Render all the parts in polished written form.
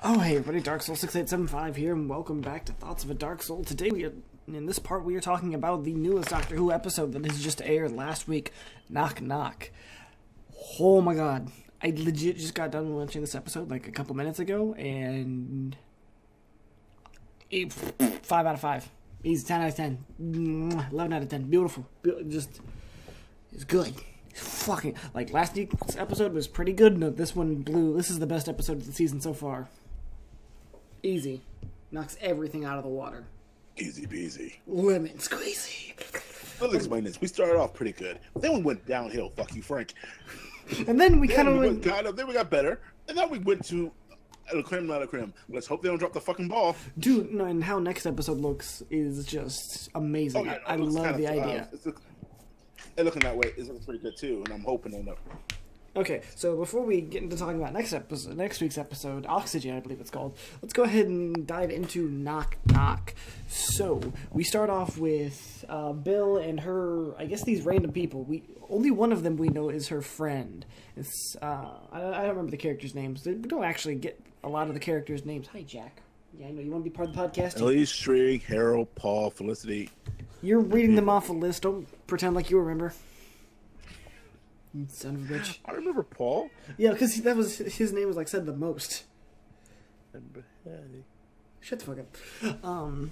Oh, hey everybody, Darksoul6875 here, and welcome back to Thoughts of a Dark Soul. Today, in this part, we are talking about the newest Doctor Who episode that has just aired last week, Knock Knock. Oh my god, I legit just got done watching this episode like a couple minutes ago, and 5 out of 5. Easy, 10 out of 10. 11 out of 10. Beautiful. Just, it's good. Fucking, like, last week's episode was pretty good. No, this one blew. This is the best episode of the season so far. Easy. Knocks everything out of the water. Easy peasy. Lemon squeezy. Let's explain this. We started off pretty good. Then we went downhill. Fuck you, Frank. And then we kind of went... Then we got better. And then we went to the creme, not a creme. Let's hope they don't drop the fucking ball. Dude, no, and how next episode looks is just amazing. Oh, yeah, I love the idea. And looking that way, it's looking pretty good too, and I'm hoping they know. Okay, so before we get into talking about next week's episode, Oxygen, I believe it's called, let's go ahead and dive into Knock Knock. So, we start off with Bill and her, I guess these random people. Only one of them we know is her friend. It's, I don't remember the characters' names. We don't actually get a lot of the characters' names. Hi, Jack. Yeah, I know, you want to be part of the podcast? Elise, Shrig, Harold, Paul, Felicity. You're reading them off a list. Don't pretend like you remember. You son of a bitch. I remember Paul. Yeah, because his name was like said the most. Shut the fuck up.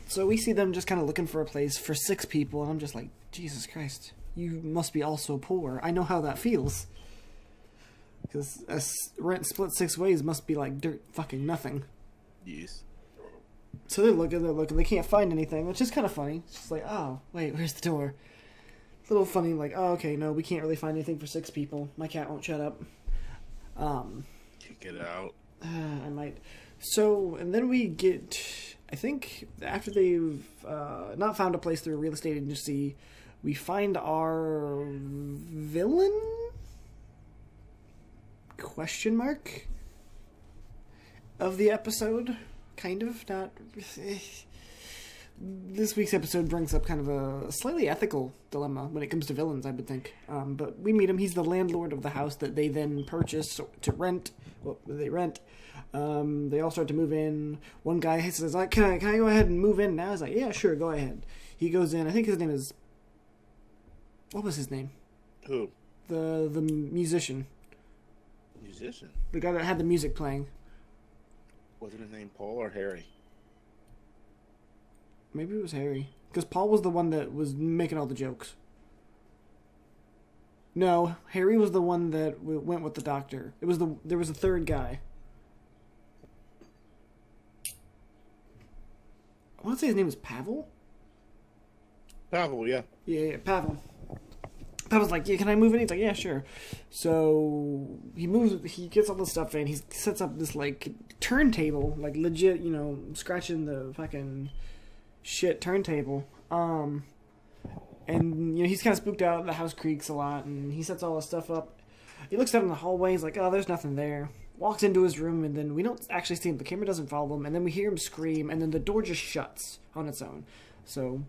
So we see them just kind of looking for a place for 6 people, and I'm just like, Jesus Christ, you must be all so poor. I know how that feels. Because rent split 6 ways must be like dirt fucking nothing. Yes. So they're looking, they can't find anything, which is kind of funny. It's just like, oh, wait, where's the door? A little funny, like, oh, okay, no, we can't really find anything for 6 people. My cat won't shut up. Kick it out. I might. So, and then we get, I think, after they've not found a place through a real estate agency, we find our villain? Question mark? Of the episode? Kind of, not... This week's episode brings up kind of a slightly ethical dilemma when it comes to villains, I would think. But we meet him. He's the landlord of the house that they then purchase to rent. Well, they rent. They all start to move in. One guy says, can I go ahead and move in now? He's like, yeah, sure, go ahead. He goes in. I think his name is... What was his name? Who? The musician. Musician? The guy that had the music playing. Wasn't his name Paul or Harry? Maybe it was Harry. Because Paul was the one that was making all the jokes. No, Harry was the one that went with the doctor. There was a third guy. I want to say his name was Pavel? Pavel, yeah. Yeah, Pavel. Pavel's like, yeah, can I move in? He's like, yeah, sure. So he moves, he gets all this stuff in. He sets up this, like, turntable, like, legit, you know, scratching the fucking shit turntable. And, you know, he's kind of spooked out. The house creaks a lot, and he sets all this stuff up. He looks down in the hallway. He's like, oh, there's nothing there. Walks into his room, and then we don't actually see him. The camera doesn't follow him, and then we hear him scream, and then the door just shuts on its own. So...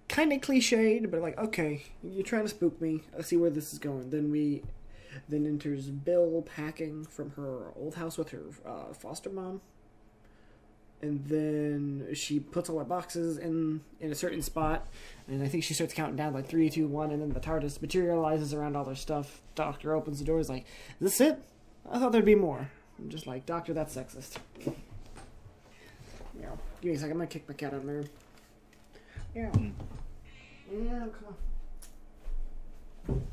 kind of cliched, but like, okay, you're trying to spook me. I see where this is going. Then enters Bill packing from her old house with her foster mom. And then she puts all her boxes in a certain spot. And I think she starts counting down like 3, 2, 1. And then the TARDIS materializes around all her stuff. Doctor opens the door. Is like, is this it? I thought there'd be more. I'm just like, Doctor, that's sexist. Yeah. Give me a second. I'm going to kick my cat out of there. Yeah. Yeah, come on.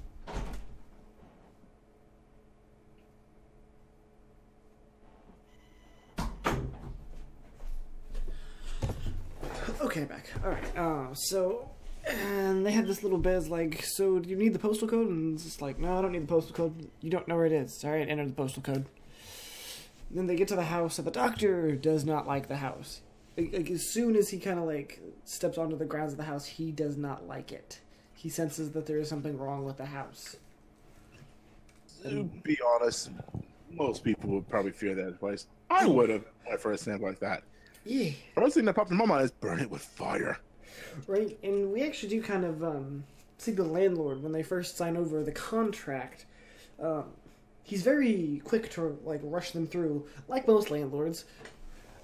Okay, back. Alright, so... And they have this little bed, like, so do you need the postal code? And it's just like, no, I don't need the postal code. You don't know where it is. Alright, enter the postal code. And then they get to the house, and the doctor does not like the house. Like, as soon as he kind of, like, steps onto the grounds of the house, he does not like it. He senses that there is something wrong with the house. To be honest, most people would probably fear that place. I would have at first thing like that. Yeah. The first thing that popped in my mind is burn it with fire. Right, and we actually do kind of see the landlord when they first sign over the contract. He's very quick to, like, rush them through, like most landlords.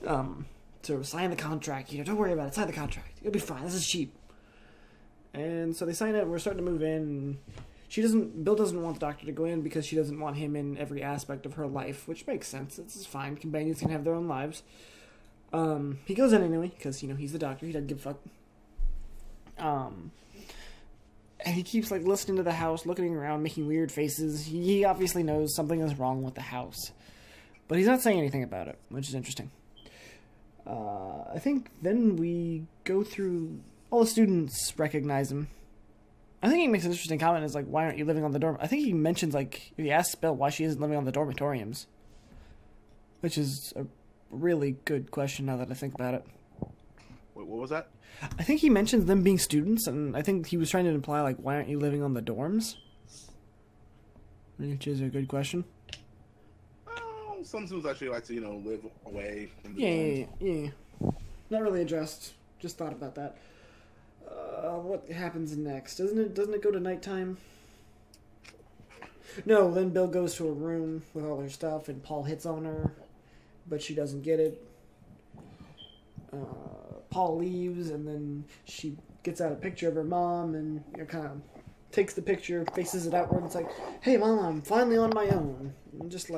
So sign the contract. Don't worry about it. Sign the contract. It'll be fine. This is cheap. And so they sign it. We're starting to move in. Bill doesn't want the doctor to go in because she doesn't want him in every aspect of her life, which makes sense. This is fine. Companions can have their own lives. He goes in anyway because he's the doctor. He doesn't give a fuck. And he keeps listening to the house, looking around, making weird faces. He obviously knows something is wrong with the house, but he's not saying anything about it, which is interesting. I think then we go through. All the students recognize him. I think he makes an interesting comment. Is why aren't you living on the dorm? I think he mentions he asks Bill why she isn't living on the dormitoriums, which is a really good question now that I think about it. Wait, what was that? I think he mentions them being students, and I think he was trying to imply why aren't you living on the dorms, which is a good question. Some students actually like to live away from the dorms. Yeah. Not really addressed. Just thought about that. What happens next? Doesn't it go to nighttime? No, then Bill goes to a room with all her stuff, and Paul hits on her, but she doesn't get it. Paul leaves, and then she gets out a picture of her mom, and kind of takes the picture, faces it outward, and it's like, hey, Mom, I'm finally on my own. And just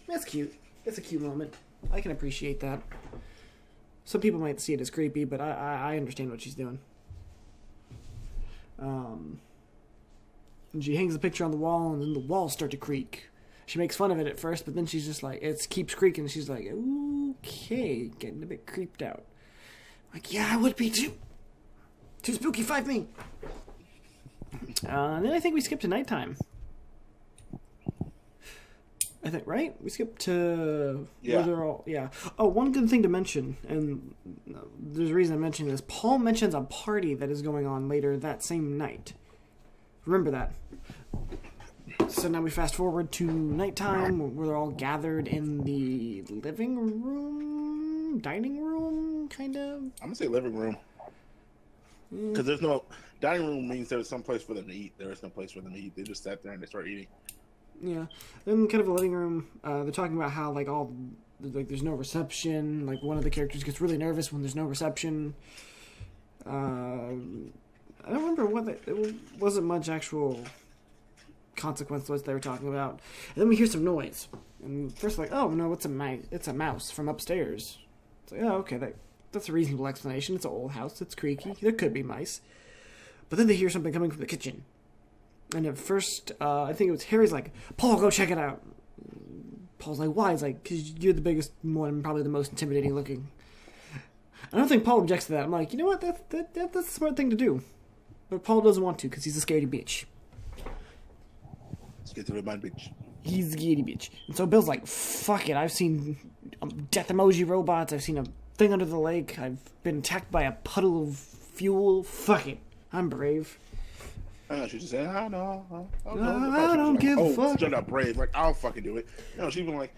that's cute. It's a cute moment. I can appreciate that. Some people might see it as creepy, but I understand what she's doing. And she hangs the picture on the wall, and then the walls start to creak. She makes fun of it at first, but then she's just it keeps creaking. She's like, okay, getting a bit creeped out. Yeah, I would be too. Too spooky, 5 me. And then I think we skip to nighttime. I think, right? We skip to where they're all, Oh, one good thing to mention, and there's a reason I'm mentioning this. Paul mentions a party that is going on later that same night. Remember that. So now we fast forward to nighttime, where they're all gathered in the living room, dining room, kind of. I'm gonna say living room, because there's no dining room means there's some place for them to eat. There is no place for them to eat. They just sat there and they start eating. Yeah, then kind of a living room. They're talking about how there's no reception. One of the characters gets really nervous when there's no reception. I don't remember it wasn't much actual consequence to what they were talking about. And then we hear some noise, and first oh no, it's a mouse from upstairs. It's oh okay, that's a reasonable explanation. It's an old house. It's creaky. There could be mice. But then they hear something coming from the kitchen. And at first, I think it was Harry's Paul, go check it out. Paul's why? He's because you're the biggest one, probably the most intimidating looking. I don't think Paul objects to that. I'm you know what? That's a smart thing to do. But Paul doesn't want to because he's a scaredy bitch. Scaredy bitch. He's a scaredy bitch. And so Bill's fuck it. I've seen death emoji robots. I've seen a thing under the lake. I've been attacked by a puddle of fuel. Fuck it. I'm brave. She just said, I know. I don't give a fuck. Shut up, brave. I'll fucking do it. She's been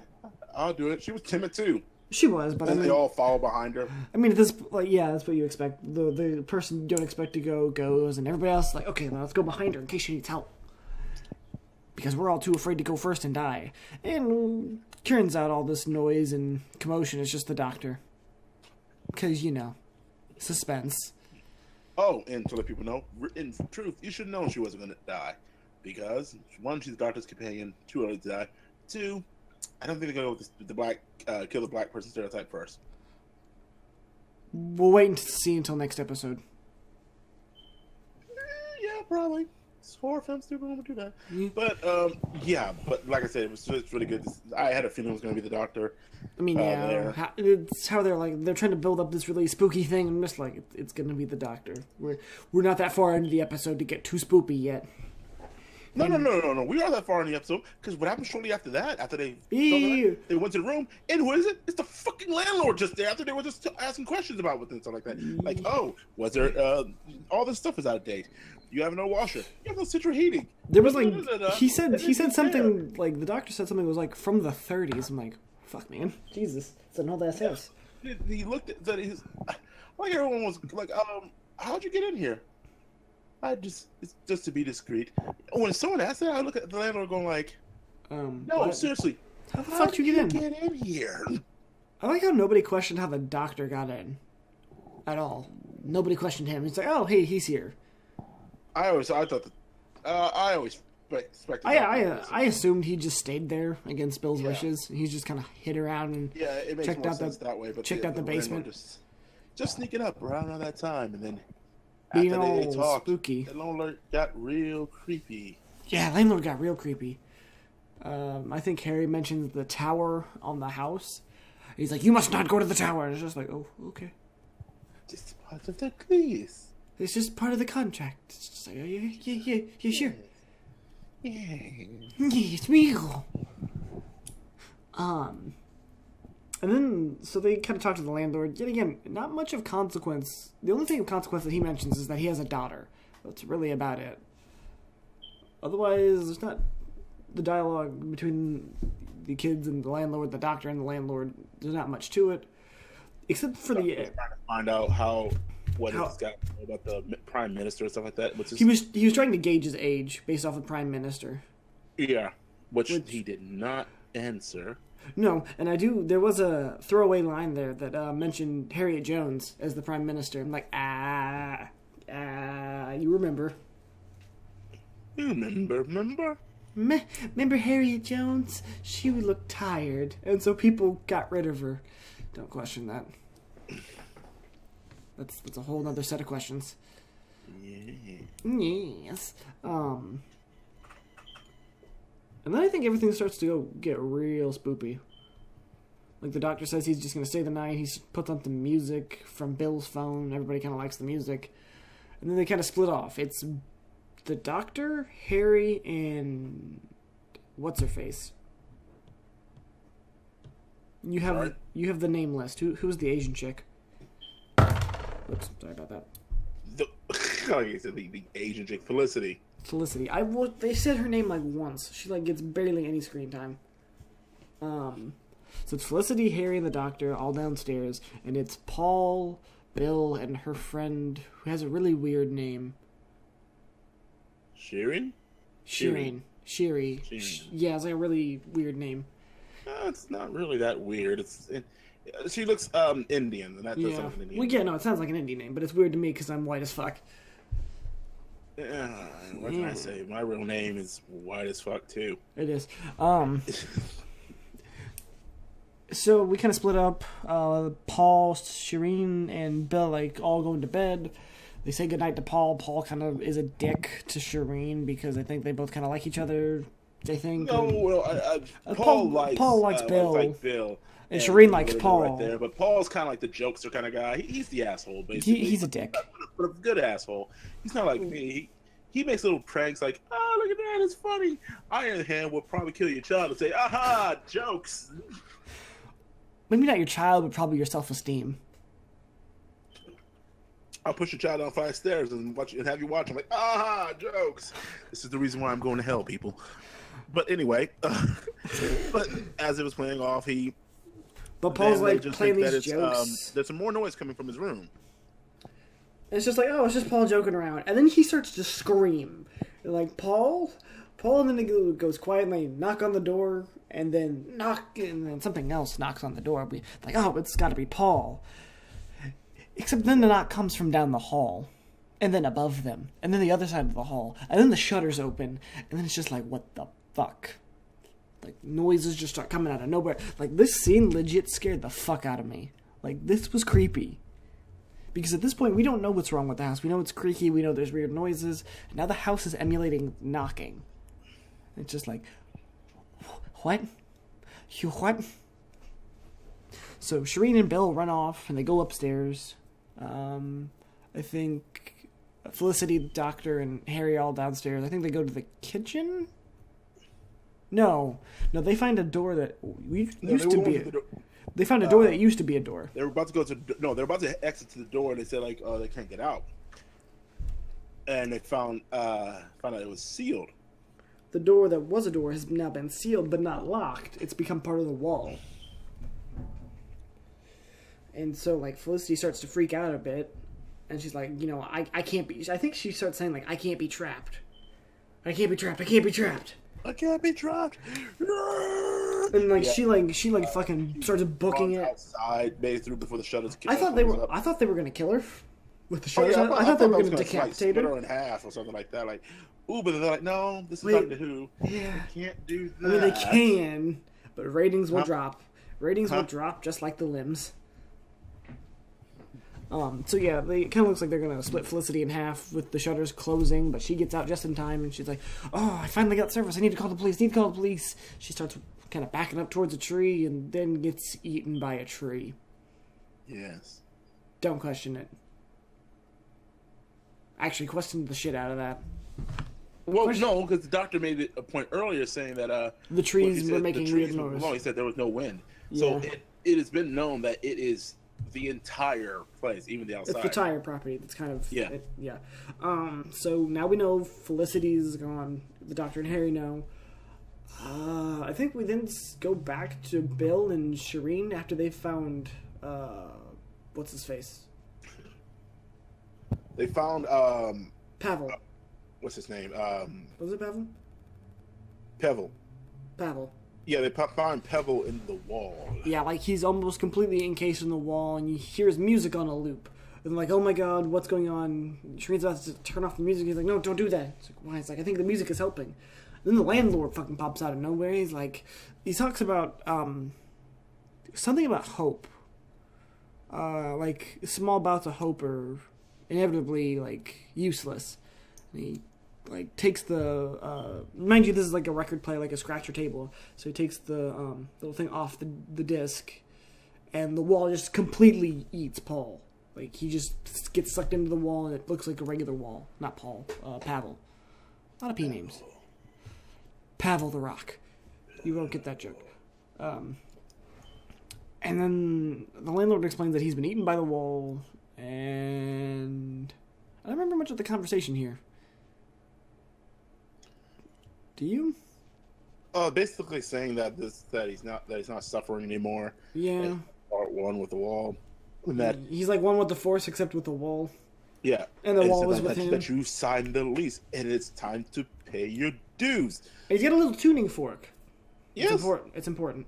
I'll do it. She was timid too. She was, but they all follow behind her. I mean, at this, that's what you expect. The person you don't expect to go goes, and everybody else is okay, let's go behind her in case she needs help. Because we're all too afraid to go first and die. And turns out all this noise and commotion is just the doctor. Because, suspense. Oh, and to let people know, in truth, you should know she wasn't going to die. Because, 1, she's the doctor's companion, too early to die. 2, I don't think they're going to go with the black, kill the black person stereotype first. We'll wait and see until next episode. Yeah, probably. Horror films do want to do that. But, but like I said, it's really good. I had a feeling it was going to be the doctor. I mean, it's how they're trying to build up this really spooky thing. I'm just it's going to be the doctor. We're not that far into the episode to get too spoopy yet. No. We are that far in the episode because what happened shortly after that? After they went to the room, and who is it? It's the fucking landlord just there. After they were just asking questions about it and stuff like that. Was there all this stuff is out of date? You have no washer. You have no central heating. There was he said something the doctor said something was from the 30s. I'm fuck, man, Jesus, it's an old ass house. He looked at that. He's everyone was how'd you get in here? It's just to be discreet. When someone asked that, I look at the landlord going no, what? Seriously, how the fuck did you get in? Get in here. I like how nobody questioned how the doctor got in. At all. Nobody questioned him. He's like, oh, hey, he's here. I always expected. I assumed he just stayed there against Bill's wishes. He's just kind of hit around and it makes checked more out sense that way. But checked out the basement. Just sneaking up around that time, and then after they talked, spooky. The landlord got real creepy. Yeah, landlord got real creepy. I think Harry mentions the tower on the house. He's like, you must not go to the tower. And it's just like, oh, okay. Just part of the lease. It's just part of the contract. It's just like, yeah, sure. Yeah. It's me. And then, so they kind of talk to the landlord. Yet again, not much of consequence. The only thing of consequence that he mentions is that he has a daughter. That's really about it. Otherwise, there's not the dialogue between the kids and the landlord, the doctor and the landlord. There's not much to it, except for trying to find out what it's got about the prime minister and stuff like that. He was trying to gauge his age based off the prime minister. Yeah, which he did not answer. No, and there was a throwaway line there that mentioned Harriet Jones as the prime minister. I'm like, you remember. You remember? Remember Harriet Jones? She would look tired, and so people got rid of her. Don't question that. That's a whole other set of questions. Yeah. Yes. And then I think everything starts to get real spoopy. Like the doctor says he's just going to stay the night. He puts on the music from Bill's phone. Everybody kind of likes the music. And then they kind of split off. It's the doctor, Harry, and what's-her-face. You have the name list. Who's the Asian chick? Oops, sorry about that. The Asian chick, Felicity. They said her name like once. She like gets barely any screen time. So it's Felicity, Harry, and the doctor all downstairs, and it's Paul, Bill, and her friend who has a really weird name. Shireen. Sherry. Yeah, it's like a really weird name. It's not really that weird. She looks Indian, and that does sound like an Indian. Well, yeah, no, it sounds like an Indian name, but it's weird to me because I'm white as fuck. What can I say? My real name is white as fuck too. It is. So we kind of split up. Paul, Shireen, and Bill like all going to bed. They say goodnight to Paul. Paul kind of is a dick to Shireen because I think they both kind of like each other. They think. No, well, Paul likes Bill. And Shireen likes Paul. Right there, but Paul's kind of like the jokester kind of guy. He's the asshole, basically. He's a dick. But a good asshole. He's not like me. He makes little pranks like, oh, look at that, it's funny. I, on the other hand, will probably kill your child and say, aha, jokes. Maybe not your child, but probably your self-esteem. I'll push your child down 5 stairs and have you watch. I'm like, aha, jokes. This is the reason why I'm going to hell, people. But anyway, but as it was playing off, But Paul's like playing these jokes. There's some more noise coming from his room. And it's just like, oh, it's just Paul joking around. And then he starts to scream. And like, Paul, and then he goes quietly, knock on the door, and then and then something else knocks on the door. Like, oh, it's got to be Paul. Except then the knock comes from down the hall. And then above them. And then the other side of the hall. And then the shutters open. And then it's just like, what the fuck? Like, noises just start coming out of nowhere. Like, this scene legit scared the fuck out of me. Like, this was creepy. Because at this point, we don't know what's wrong with the house. We know it's creaky. We know there's weird noises. And now the house is emulating knocking. It's just like, what? You what? So Shireen and Bill run off, and they go upstairs. I think Felicity, the doctor, and Harry all downstairs. I think they go to the kitchen? No, they find a door that used to be. They found a door that used to be a door. They were about to go to they're about to exit to the door, and they said like, oh, they can't get out. And they found out it was sealed. The door that was a door has now been sealed, but not locked. It's become part of the wall. And so like Felicity starts to freak out a bit, and she's like, I can't be. I think she starts saying like, I can't be trapped. I can't be trapped. I can't be trapped. I can't be trapped. And like she fucking starts booking it outside, made it through before the shutters. I thought they were gonna kill her with the shutters. I thought they were gonna decapitate her in half or something like that. Like, ooh, but they're like, no, this is Doctor Who. Yeah, they can't do that. I mean, they can, but ratings will drop. Ratings will drop just like the limbs. So yeah, it kind of looks like they're gonna split Felicity in half with the shutters closing, but she gets out just in time, and she's like, "Oh, I finally got service. I need to call the police. She starts kind of backing up towards a tree, and then gets eaten by a tree. Yes. Don't question it. Actually, question the shit out of that. Well, no, because the doctor made it a point earlier saying that the trees were making weird noise. He said there was no wind, yeah. So it has been known that it is the entire place, even the outside. It's the entire property. That's kind of yeah. Yeah. So now we know Felicity's gone. The Doctor and Harry know. I think we then go back to Bill and Shireen after they found what's his face. They found Pavel. What's his name? Was it Pavel? Pavel. Yeah, they found Pavel in the wall. Yeah, like he's almost completely encased in the wall, and you hear his music on a loop. And like, oh my god, what's going on? Shireen's about to turn off the music. He's like, no, don't do that. It's like, why? It's like, I think the music is helping. Then the landlord fucking pops out of nowhere. He's like, he talks about something about hope. Like small bouts of hope are inevitably like useless. And he like takes the mind you, this is like a record player, like a scratcher table. So he takes the little thing off the disc, and the wall just completely eats Paul. Like he just gets sucked into the wall, and it looks like a regular wall. Not Paul, Pavel. A lot of P names. Pavel the Rock. You won't get that joke. And then the landlord explains that he's been eaten by the wall, and I don't remember much of the conversation here. Do you? Basically saying that he's not suffering anymore. Yeah. Part one with the wall. And that he's like one with the Force, except with the wall. Yeah. And the wall was with him. That you signed the lease, and it's time to pay your dues. He's got a little tuning fork. Yes. It's important.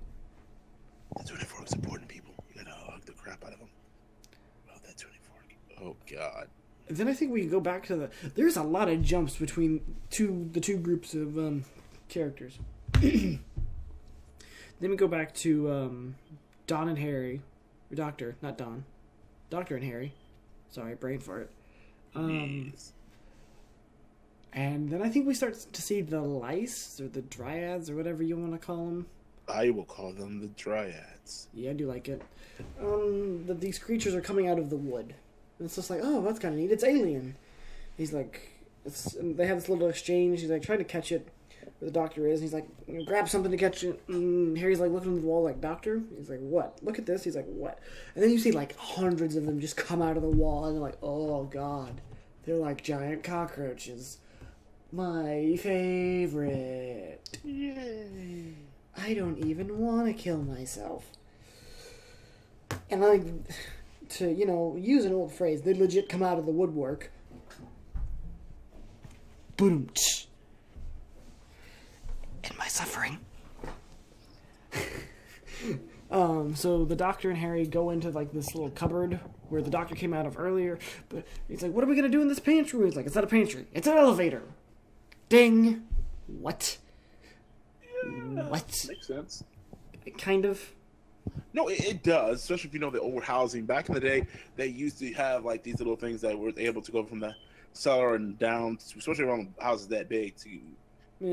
The tuning fork's important, people. You gotta hug the crap out of him. Oh, that tuning fork. Oh, God. Then I think we can go back to there's a lot of jumps between the two groups of characters. Then we go back to Don and Harry. Or Doctor, not Don. Doctor and Harry. Sorry, brain fart. Yes. And then I think we start to see the lice, or the dryads, or whatever you want to call them. I will call them the dryads. Yeah, I do like it. These creatures are coming out of the wood. And it's just like, oh, that's kind of neat. It's alien. He's like, they have this little exchange. He's like trying to catch it where the Doctor is. He's like, grab something to catch it. And Harry's like looking at the wall like, Doctor? He's like, what? Look at this. He's like, what? And then you see like hundreds of them just come out of the wall. And they're like, oh, God. They're like giant cockroaches. My favorite. Yay. I don't even want to kill myself. And I like to, use an old phrase, they legit come out of the woodwork. Boom. In my suffering. So the Doctor and Harry go into like this little cupboard where the Doctor came out of earlier. But he's like, what are we going to do in this pantry? He's like, it's not a pantry. It's an elevator. Ding. What? Yeah, what? Makes sense. Kind of. No, it does, especially if you know the old housing. Back in the day, they used to have like these little things that were able to go from the cellar and down, especially around houses that big to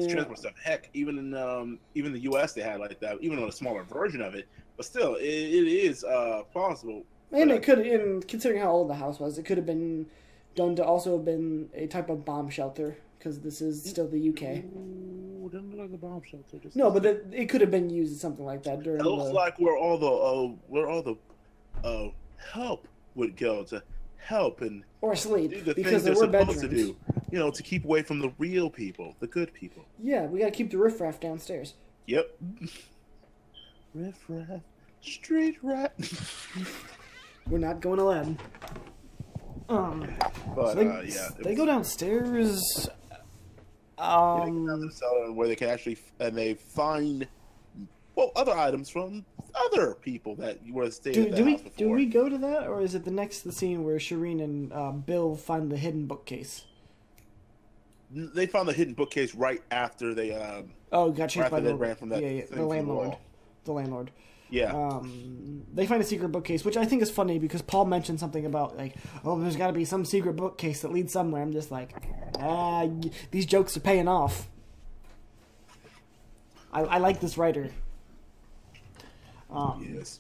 transport stuff. Heck, even in the U.S. they had like that, even on a smaller version of it. But still, it is plausible. And it could, considering how old the house was, it could have been done to also have been a type of bomb shelter, because this is still the UK. Ooh, doesn't look like a bomb shelter. No, but it could have been used as something like that during. It looks like where all the help would go to help and or sleep, do the because things there they're were supposed bedrooms. to do. To keep away from the real people, the good people. Yeah, we gotta keep the riffraff downstairs. Yep. Riffraff, street rat. We're not going Aladdin. But so they go downstairs. They go down to the cellar where they can actually they find well, other items from other people that you were staying at the house before. Do we go to that, or is it the scene where Shireen and Bill find the hidden bookcase? They found the hidden bookcase right after they got chased by the ran from that the landlord. The landlord. Yeah. They find a secret bookcase, which I think is funny because Paul mentioned something about like, oh, there's got to be some secret bookcase that leads somewhere. I'm just like, these jokes are paying off. I like this writer. Yes.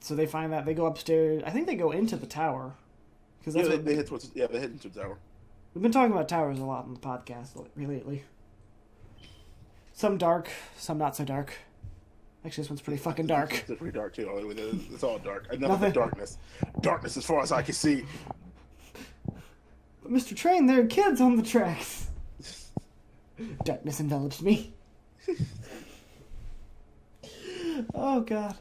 So they find that they go upstairs. I think they go into the tower because that's they hit towards they hit into the tower. We've been talking about towers a lot on the podcast lately. Some dark, some not so dark. Actually, this one's pretty fucking dark. It's pretty dark too. It's all dark. Nothing but darkness. Darkness as far as I can see. But Mr. Train, there are kids on the tracks. Darkness enveloped me. Oh god.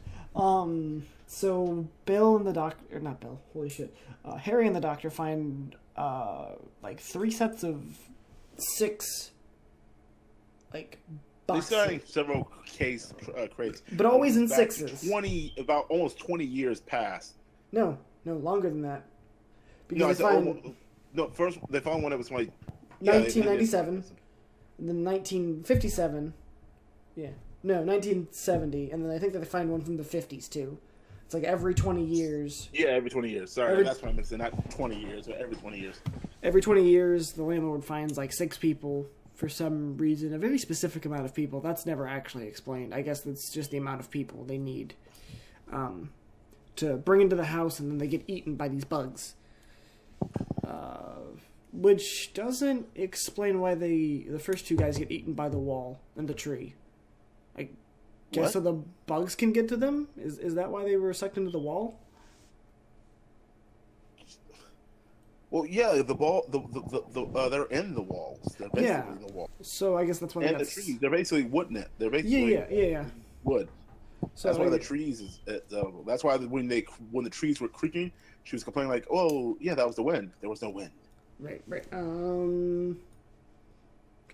So Bill and the doctor, or not Bill, holy shit. Harry and the doctor find like 3 sets of 6 like boxes. They started several crates, but always in 6s. About almost 20 years past. No, longer than that. Because first they found one that was like 1997, and then 1957. Yeah. No, 1970, and then I think that they find one from the 50s, too. It's like every 20 years. Yeah, every 20 years. Sorry, that's what I meant. Not 20 years, but every 20 years. Every 20 years, the landlord finds like 6 people for some reason. A very specific amount of people. That's never actually explained. I guess that's just the amount of people they need to bring into the house, and then they get eaten by these bugs. Which doesn't explain why the first 2 guys get eaten by the wall and the tree. I guess so the bugs can get to them? Is that why they were sucked into the wall? Well, yeah, the ball, they're in the walls. They're basically in the wall. So I guess that's why. And the trees, they're basically wooding it. They're basically yeah. wood. So that's why the trees is. That's why when the trees were creaking, she was complaining like, "Oh, yeah, that was the wind. There was no wind." Right.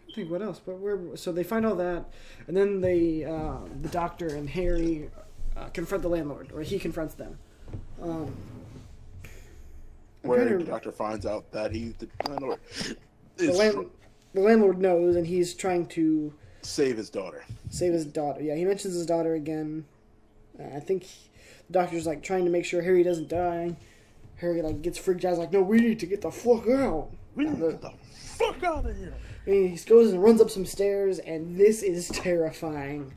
I think what else, but so they find all that, and then they, the doctor and Harry confront the landlord, or he confronts them. Where the doctor finds out that he's the landlord. The landlord knows, and he's trying to save his daughter. Yeah, he mentions his daughter again. I think the doctor's like trying to make sure Harry doesn't die. Harry like gets freaked out. He's like, "No, we need to get the fuck out. We need to get the fuck out of here." And he goes and runs up some stairs, and this is terrifying.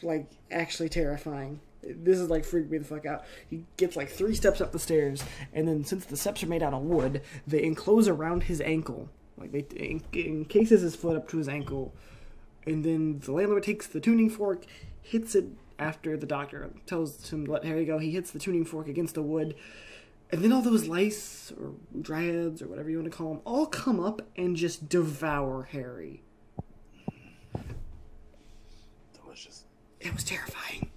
Like, actually terrifying. This is like freaked me the fuck out. He gets like 3 steps up the stairs, and then since the steps are made out of wood, they enclose around his ankle. Like, they encases his foot up to his ankle. And then the landlord takes the tuning fork, hits it after the doctor tells him to let Harry go. He hits the tuning fork against the wood. And then all those lice, or dryads, or whatever you want to call them, all come up and just devour Harry. Delicious. It was terrifying.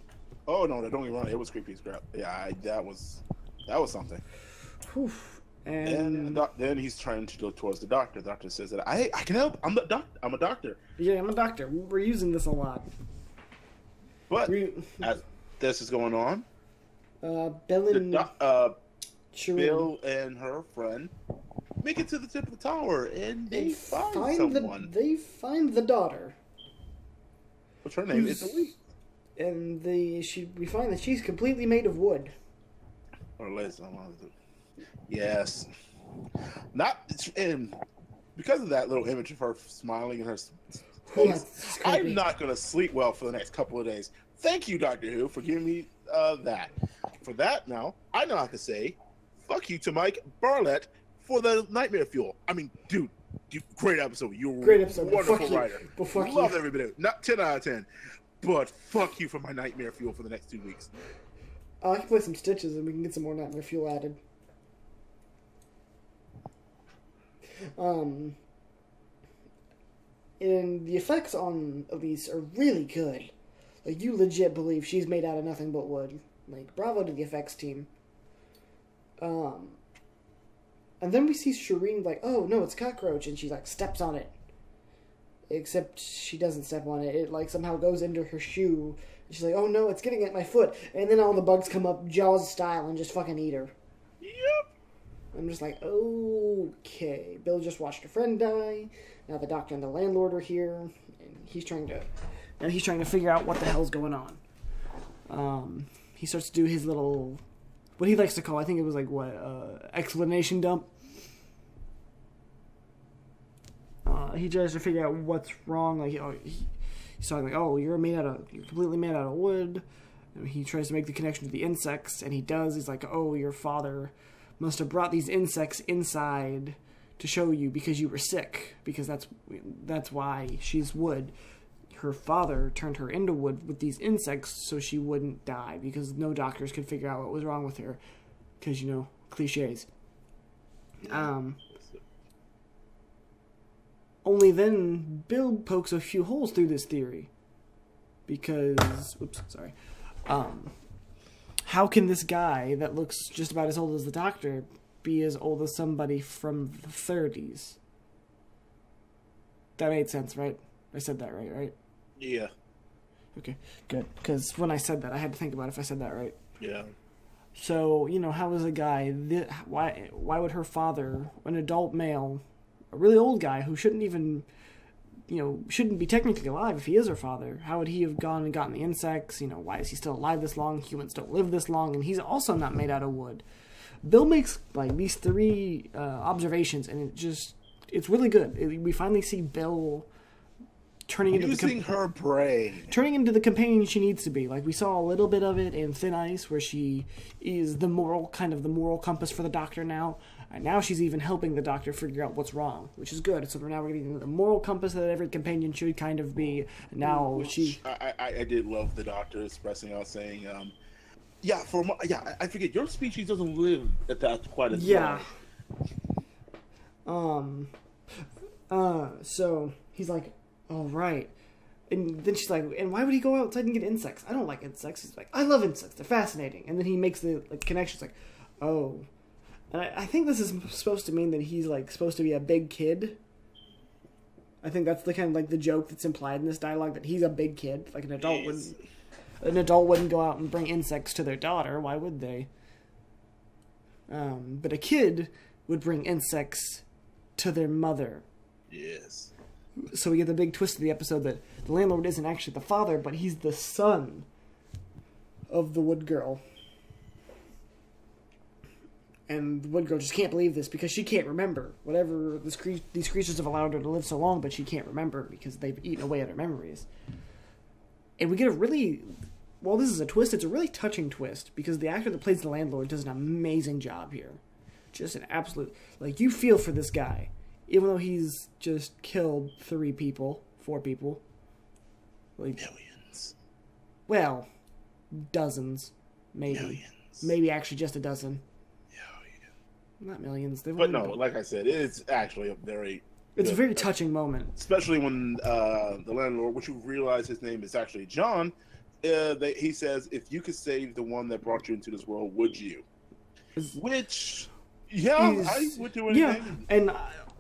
Oh, no, don't get me wrong. It was creepy as crap. Yeah, that was something. Whew. And then he's trying to go towards the doctor. The doctor says that, I can help. I'm a doctor. Yeah, I'm a doctor. We're using this a lot. But as this is going on, Bill and her friend make it to the tip of the tower, and they find someone. They find the daughter. What's her name? It's Elise. And we find that she's completely made of wood. Or less. Yes. And because of that little image of her smiling in her face, I'm not going to sleep well for the next couple of days. Thank you, Doctor Who, for giving me that. For that, now, I know how to say, fuck you to Mike Bartlett for the nightmare fuel. I mean, dude, great episode. You're a wonderful writer. Love every bit of it. Not 10 out of 10. But fuck you for my nightmare fuel for the next 2 weeks. I can play some Stitches and we can get some more nightmare fuel added. And the effects on Elise are really good. Like, you legit believe she's made out of nothing but wood. Like, bravo to the effects team. And then we see Shireen like, oh no, it's a cockroach, and she like steps on it. except she doesn't step on it. It like somehow goes into her shoe. She's like, oh no, it's getting at my foot. And then all the bugs come up Jaws style and just fucking eat her. Yep. I'm just like, okay. Bill just watched a friend die. Now the doctor and the landlord are here. And he's trying to figure out what the hell's going on. He starts to do his little, what he likes to call, I think it was like, explanation dump. He tries to figure out what's wrong. Like, he's talking like, oh, you're completely made out of wood. And he tries to make the connection to the insects, and he does. He's like, oh, your father must have brought these insects inside to show you because you were sick. Because that's why she's wood. Her father turned her into wood with these insects so she wouldn't die. Because no doctors could figure out what was wrong with her. Because, cliches. Only then, Bill pokes a few holes through this theory. Because, how can this guy that looks just about as old as the doctor be as old as somebody from the 30s? That made sense, right? I said that right? Yeah. Okay, good. Because when I said that, I had to think about if I said that right. Yeah. So, how is a guy, why would her father, an adult male, a really old guy who shouldn't even, shouldn't be technically alive if he is her father, how would he have gone and gotten the insects? Why is he still alive this long? Humans don't live this long, and he's also not made out of wood. Bill makes, these three observations, and it's really good. We finally see Bill turning into her brain. Turning into the companion she needs to be. Like, we saw a little bit of it in Thin Ice, where she is the moral compass for the doctor now. And now she's even helping the doctor figure out what's wrong, which is good. So now we're getting the moral compass that every companion should kind of be. And now I did love the doctor expressing out, saying, I forget, your species doesn't live at that quite as long. So he's like, all right. And then she's like, and why would he go outside and get insects? I don't like insects. He's like, I love insects. They're fascinating. And then he makes the connection. It's like, oh. And I think this is supposed to mean that he's, supposed to be a big kid. I think that's the kind of, the joke that's implied in this dialogue, that he's a big kid. Like, an adult wouldn't go out and bring insects to their daughter. Why would they? But a kid would bring insects to their mother. Yes. So we get the big twist of the episode that the landlord isn't actually the father, but he's the son of the wood girl. And the wood girl just can't believe this because she can't remember. Whatever these creatures have allowed her to live so long, but she can't remember because they've eaten away at her memories. And we get this is a twist, it's a really touching twist because the actor that plays the landlord does an amazing job here. Just an absolute, you feel for this guy. Even though he's just killed 4 people. Millions. Well, dozens. Maybe. Millions. Maybe actually just a dozen. Not millions. But no, like I said, it's actually it's a very touching moment. Especially when the landlord, which you realize his name is actually John, he says, if you could save the one that brought you into this world, would you? Which, I would do anything. Yeah, and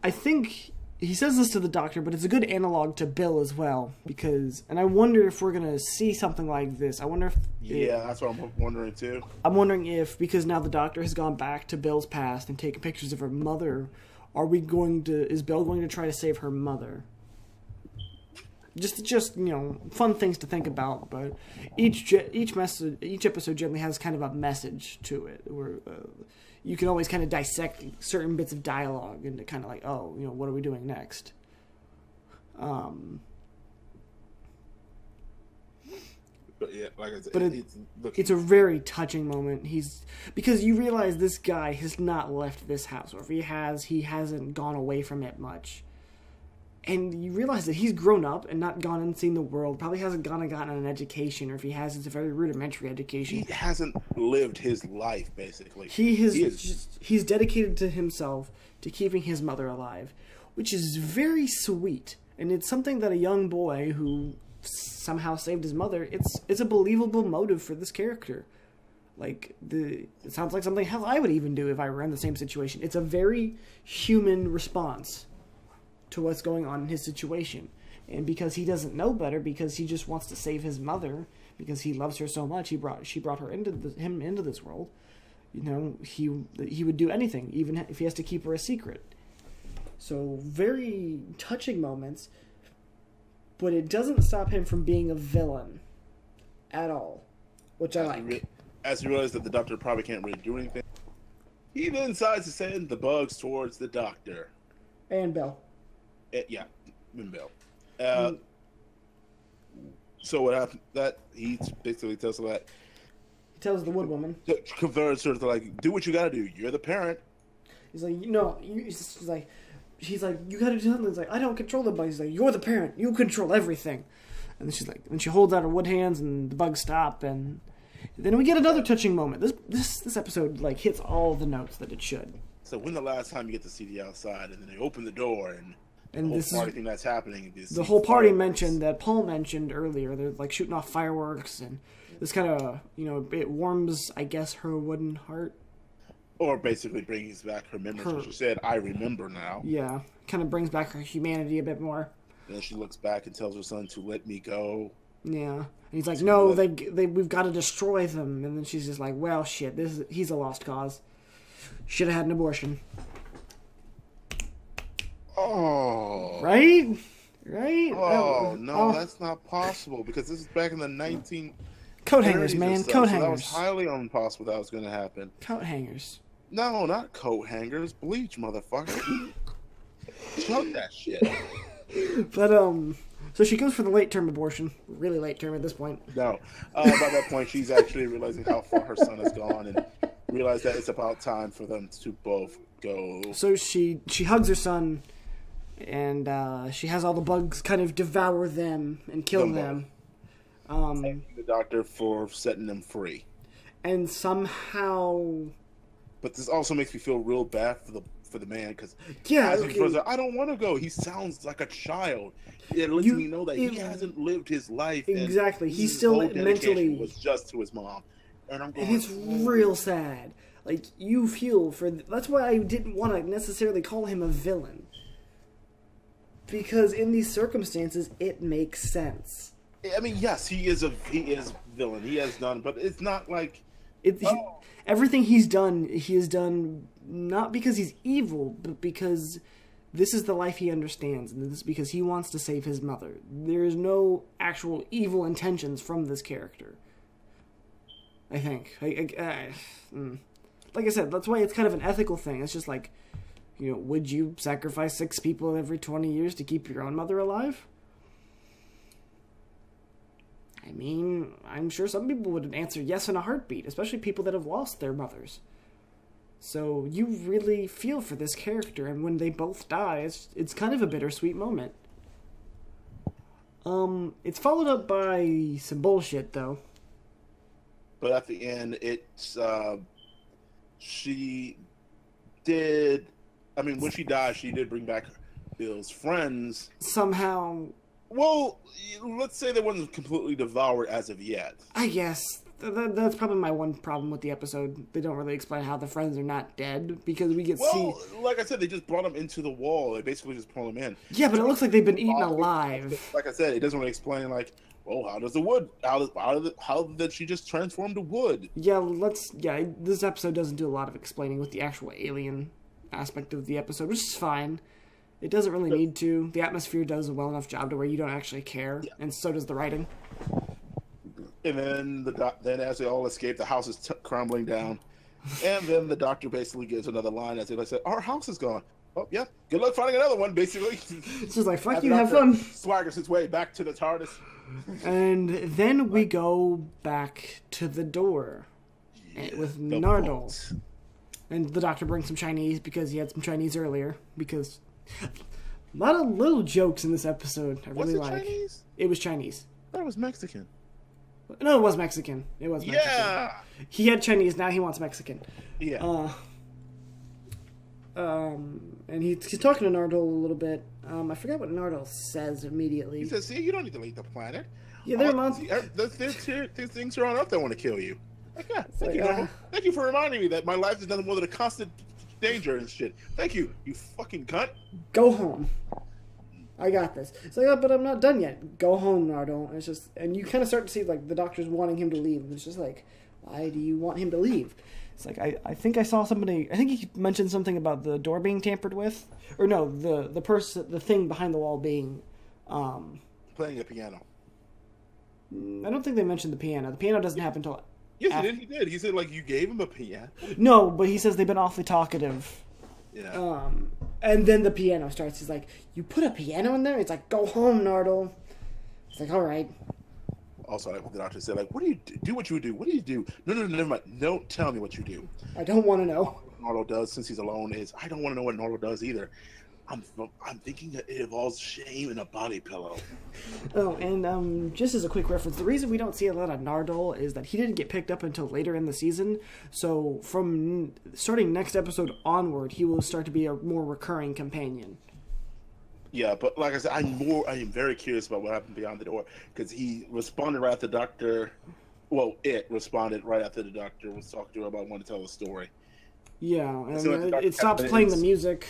I think he says this to the doctor, but it's a good analog to Bill as well, and I wonder if we're going to see something like this. I wonder if... that's what I'm wondering too. I'm wondering if, because now the doctor has gone back to Bill's past and taken pictures of her mother, is Bill going to try to save her mother? Just fun things to think about, but each episode generally has kind of a message to it, where you can always kind of dissect certain bits of dialogue into kind of what are we doing next? But yeah, like I said, it's a very touching moment. Because you realize this guy has not left this house, or if he has, he hasn't gone away from it much. And you realize that he's grown up and not gone and seen the world. Probably hasn't gone and gotten an education, or if he has, it's a very rudimentary education. He hasn't lived his life, basically. He's dedicated to himself, to keeping his mother alive, which is very sweet. And it's something that a young boy who somehow saved his mother, it's a believable motive for this character. It sounds like something hell I would even do if I were in the same situation. It's a very human response to what's going on in his situation. And because he doesn't know better, because he just wants to save his mother, because he loves her so much, she brought her him into this world. You know, he would do anything, even if he has to keep her a secret. So very touching moments, but it doesn't stop him from being a villain at all, which I like. As he realizes that the doctor probably can't really do anything, he then decides to send the bugs towards the doctor. And Belle. Yeah, and Belle. So what happened? That he basically tells her that. He tells the wood woman. Converts her to like, do what you gotta do. You're the parent. He's like, no. She's like, you gotta do something. He's like, I don't control the bugs. He's like, you're the parent. You control everything. And then she's like, and she holds out her wood hands, and the bugs stop, and then we get another touching moment. This episode like hits all the notes that it should. So when the last time you get to see the outside, and then they open the door, and the this whole party thing that's happening. The whole party mentioned that Paul mentioned earlier. They're like shooting off fireworks, and this kind of, you know, it warms, I guess, her wooden heart. Or basically brings back her memories. She said, I remember now. Yeah, kind of brings back her humanity a bit more. And then she looks back and tells her son to let me go. Yeah. And he's like, no, we've got to destroy them. And then she's just like, well, shit, he's a lost cause. Should have had an abortion. Oh. Right? Oh, no, that's not possible, because this is back in the coat hangers, man. Coat hangers. That was highly impossible that was going to happen. Coat hangers. No, not coat hangers. Bleach, motherfucker. Choke that shit. But, so she goes for the late-term abortion. Really late-term at this point. No. By that point, she's actually realizing how far her son has gone and realized that it's about time for them to both go. So she hugs her son, and she has all the bugs kind of devour them and kill them. Thank you, the doctor, for setting them free. And somehow... But this also makes me feel real bad for the man, because I don't want to go. He sounds like a child. It lets me know that he hasn't lived his life. Exactly. He's still mentally... was just to his mom. And I'm going... And it's real sad. Like, you feel for... That's why I didn't want to necessarily call him a villain. Because in these circumstances, it makes sense. I mean, yes, he is villain. He has done, but it's not like... Everything he has done not because he's evil, but because this is the life he understands, and this is because he wants to save his mother. There is no actual evil intentions from this character, I think. Like I said, that's why it's kind of an ethical thing. It's just like, you know, would you sacrifice 6 people every 20 years to keep your own mother alive? I mean, I'm sure some people would answer yes in a heartbeat, especially people that have lost their mothers. So you really feel for this character, and when they both die, it's kind of a bittersweet moment. It's followed up by some bullshit, though. But at the end, it's, she did, I mean, when she died, she did bring back Bill's friends. Somehow... Well, let's say they wasn't completely devoured as of yet. I guess. That's probably my one problem with the episode. They don't really explain how the friends are not dead, because we get like I said, they just brought them into the wall. They basically just pulled them in. Yeah, but it looks like they've been eaten alive. Like I said, it doesn't really explain, like, well, how does the wood, how did she just transform to wood? Yeah, this episode doesn't do a lot of explaining with the actual alien aspect of the episode, which is fine. It doesn't really need to. The atmosphere does a well enough job to where you don't actually care, and so does the writing. And then as they all escape, the house is crumbling down. And then the doctor basically gives another line as they said, our house is gone. Oh, yeah. Good luck finding another one, basally. It's just like, fuck you, have fun. Swaggers his way back to the TARDIS. And then we go back to the door with Nardole. And the doctor brings some Chinese because he had some Chinese earlier. Because a lot of little jokes in this episode I really like. Chinese? It was Chinese. I thought it was Mexican. No, it was Mexican. It was Mexican. Yeah! He had Chinese, now he wants Mexican. Yeah. And he's talking to Nardole a little bit. I forgot what Nardole says immediately. He says, see, you don't need to leave the planet. Yeah, these things are on Earth that want to kill you. Like, yeah, thank you for reminding me that my life is nothing more than a constant danger and shit. Thank you, you fucking cunt. Go home. I got this. It's like, oh, but I'm not done yet. Go home, Nardo. And it's just, and you kind of start to see like the doctor's wanting him to leave. And it's just like, why do you want him to leave? It's like I think I saw somebody. I think he mentioned something about the door being tampered with, or no, the thing behind the wall being playing a piano. I don't think they mentioned the piano. The piano doesn't happen until. Yes, he did. He said like you gave him a piano. No, but he says they've been awfully talkative. Yeah. And then the piano starts. He's like, "You put a piano in there?" It's like, "Go home, Nardo." It's like, "All right." Also, like the doctor said, like, "What do you do? Do what you do. What do you do?" No, never mind. Don't tell me what you do. I don't want to know. What Nardo does since he's alone is I don't want to know what Nardo does either. I'm thinking that it involves shame in a body pillow. Oh, and just as a quick reference, the reason we don't see a lot of Nardole is that he didn't get picked up until later in the season. So from starting next episode onward, he will start to be a more recurring companion. Yeah, but like I said, I am very curious about what happened beyond the door because he responded right after the doctor. Well, it responded right after the doctor was talking to her about wanting to tell the story. Yeah, and it stops playing the music.